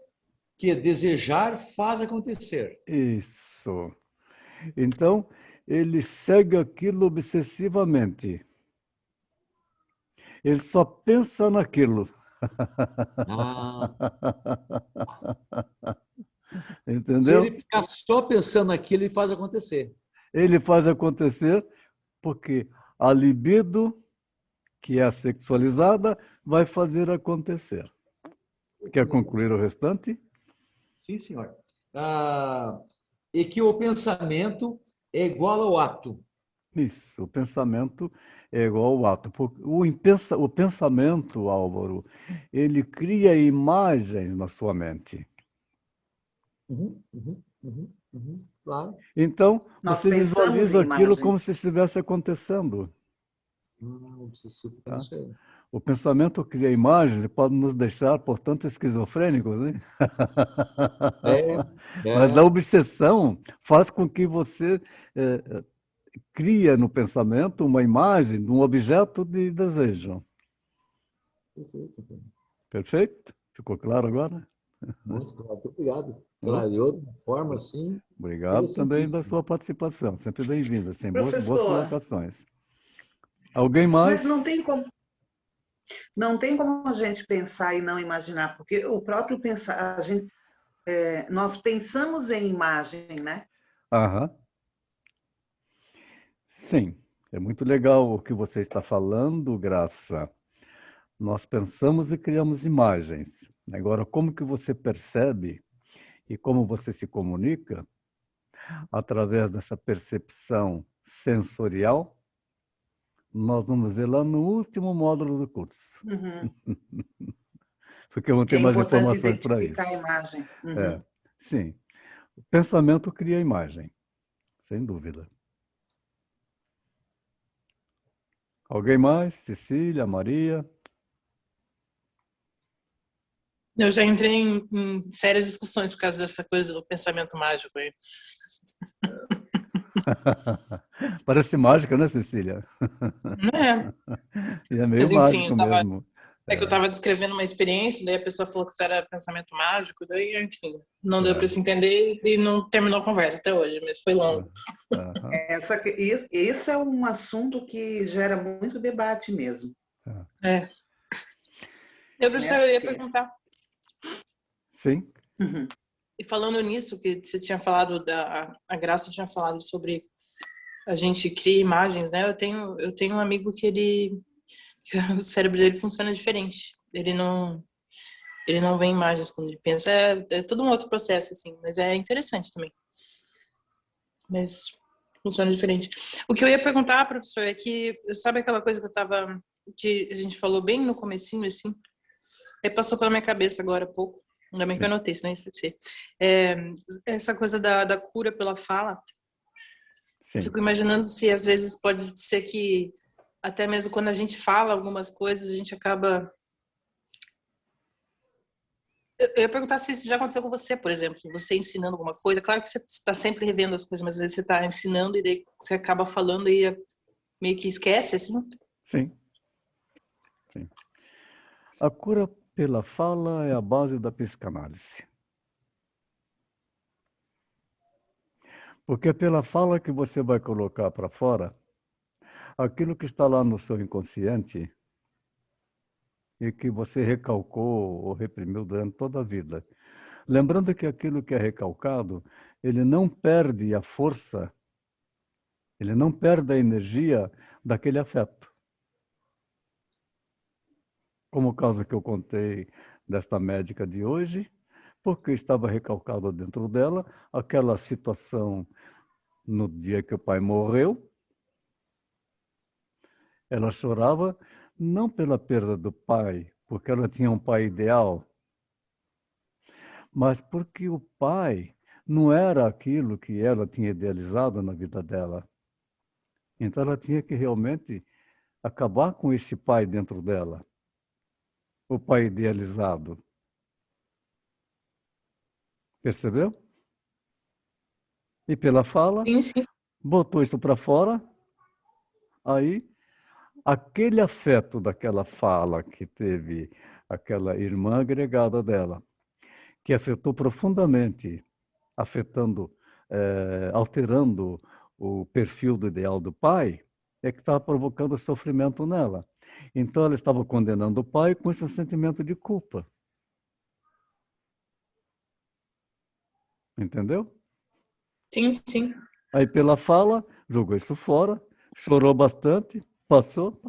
que desejar faz acontecer. Isso. Então, ele segue aquilo obsessivamente. Ele só pensa naquilo. Ah, se Entendeu? ele ficar só pensando naquilo, ele faz acontecer. Ele faz acontecer porque a libido, que é a sexualizada, vai fazer acontecer. Quer concluir o restante? Sim, senhor. E que o pensamento é igual ao ato. Isso, o pensamento é igual ao ato. O pensamento, Álvaro, ele cria imagens na sua mente. Claro. Então, Nós você pensamos visualiza em aquilo imagem. como se estivesse acontecendo. O obsessivo fica Tá? nisso aí. O pensamento cria imagens e pode nos deixar, portanto, esquizofrênicos, né? É, Mas é. a obsessão faz com que você cria no pensamento uma imagem de um objeto de desejo. Perfeito? Ficou claro agora? Muito claro. Muito obrigado. Clareou de uma forma assim Obrigado também da interessantíssima. sua participação. Sempre bem-vinda. Sem boas Professor, colocações. Alguém mas não mais? tem como. Não tem como a gente pensar e não imaginar, porque o próprio pensar, nós pensamos em imagem, né? Aham. Sim, é muito legal o que você está falando, Graça. Nós pensamos e criamos imagens. Agora, como que você percebe e como você se comunica através dessa percepção sensorial, nós vamos ver lá no último módulo do curso, Uhum. porque eu vou Que ter é mais importante informações para identificar a isso. imagem. É, Uhum. sim, o pensamento cria imagem, sem dúvida. Alguém mais? Cecília, Maria? Eu já entrei em sérias discussões por causa dessa coisa do pensamento mágico aí. Parece mágica, né, Cecília? É, E é meio mas enfim, mágico mesmo. é que eu estava descrevendo uma experiência, daí a pessoa falou que isso era pensamento mágico, daí, enfim, não deu para É. se entender e não terminou a conversa até hoje, mas foi longo. Aham, Esse é um assunto que gera muito debate mesmo, é. É. Eu, professor, né? eu ia Porque, perguntar, Sim, uhum. e falando nisso, que você tinha falado, a Graça tinha falado sobre a gente cria imagens, né? Eu tenho um amigo que o cérebro dele funciona diferente. Ele não vê imagens quando ele pensa. É todo um outro processo, assim, mas é interessante também. Mas funciona diferente. O que eu ia perguntar, professor, é que, sabe aquela coisa que a gente falou bem no comecinho, assim? Aí passou pela minha cabeça agora há pouco. Ainda bem que eu sim, anotei, senão eu esqueci. É, essa coisa da cura pela fala. Eu sim. fico imaginando se às vezes pode ser que até mesmo quando a gente fala algumas coisas, a gente acaba. Eu ia perguntar se isso já aconteceu com você, por exemplo, você ensinando alguma coisa. Claro que você está sempre revendo as coisas, mas às vezes você está ensinando e daí você acaba falando e meio que esquece, assim. Sim, sim. A cura pela fala é a base da psicanálise. Porque é pela fala que você vai colocar para fora aquilo que está lá no seu inconsciente e que você recalcou ou reprimiu durante toda a vida. Lembrando que aquilo que é recalcado, ele não perde a força, ele não perde a energia daquele afeto. Como o caso que eu contei desta médica de hoje, porque estava recalcado dentro dela aquela situação no dia que o pai morreu. Ela chorava não pela perda do pai, porque ela tinha um pai ideal, mas porque o pai não era aquilo que ela tinha idealizado na vida dela. Então ela tinha que realmente acabar com esse pai dentro dela, o pai idealizado. Percebeu? E pela fala, Sim, sim. botou isso para fora, aí aquele afeto daquela fala que teve aquela irmã agregada dela, que afetou profundamente, alterando o perfil do ideal do pai, é que estava provocando sofrimento nela. Então ela estava condenando o pai com esse sentimento de culpa. Entendeu? Sim, sim. Aí pela fala, jogou isso fora, chorou bastante, passou.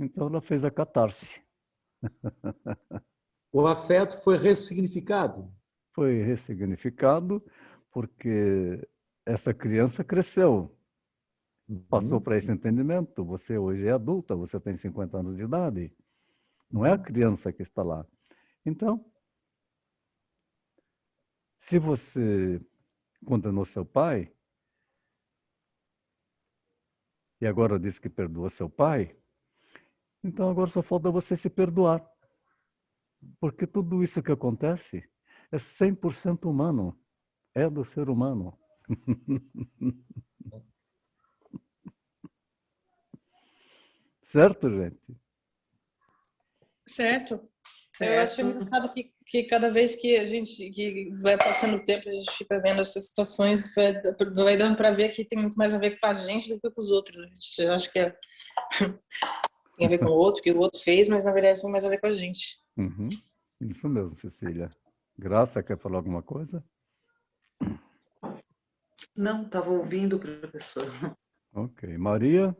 Então ela fez a catarse. O afeto foi ressignificado. Foi ressignificado porque essa criança cresceu, passou Uhum, para esse entendimento. Você hoje é adulta, você tem 50 anos de idade. Não é a uhum. criança que está lá. Então, se você condenou seu pai e agora diz que perdoa seu pai, Então agora só falta você se perdoar. Porque tudo isso que acontece é 100% humano. É do ser humano. Certo, gente? Certo. Eu acho engraçado que cada vez que a gente que vai passando o tempo, a gente fica vendo essas situações, vai dando para ver que tem muito mais a ver com a gente do que com os outros. Eu acho que tem a ver com o outro, que o outro fez, mas na verdade tem mais a ver com a gente. Uhum. Isso mesmo, Cecília. Graça, quer falar alguma coisa? Não, estava ouvindo, professor. Ok. Maria?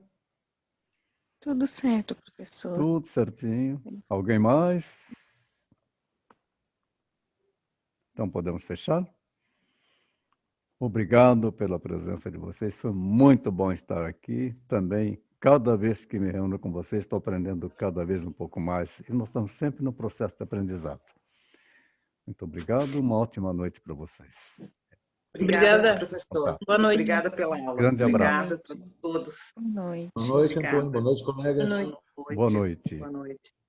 Tudo certo, professor. Tudo certinho. Alguém mais? Então podemos fechar? Obrigado pela presença de vocês. Foi muito bom estar aqui. Também, cada vez que me reúno com vocês, estou aprendendo cada vez um pouco mais. E nós estamos sempre no processo de aprendizado. Muito obrigado. Uma ótima noite para vocês. Obrigada, Obrigada. professor. Boa noite. Obrigada pela aula. Grande abraço. Obrigada a todos. Boa noite. Boa noite, Obrigada. Antônio. Boa noite, colegas. Boa noite. Boa noite. Boa noite.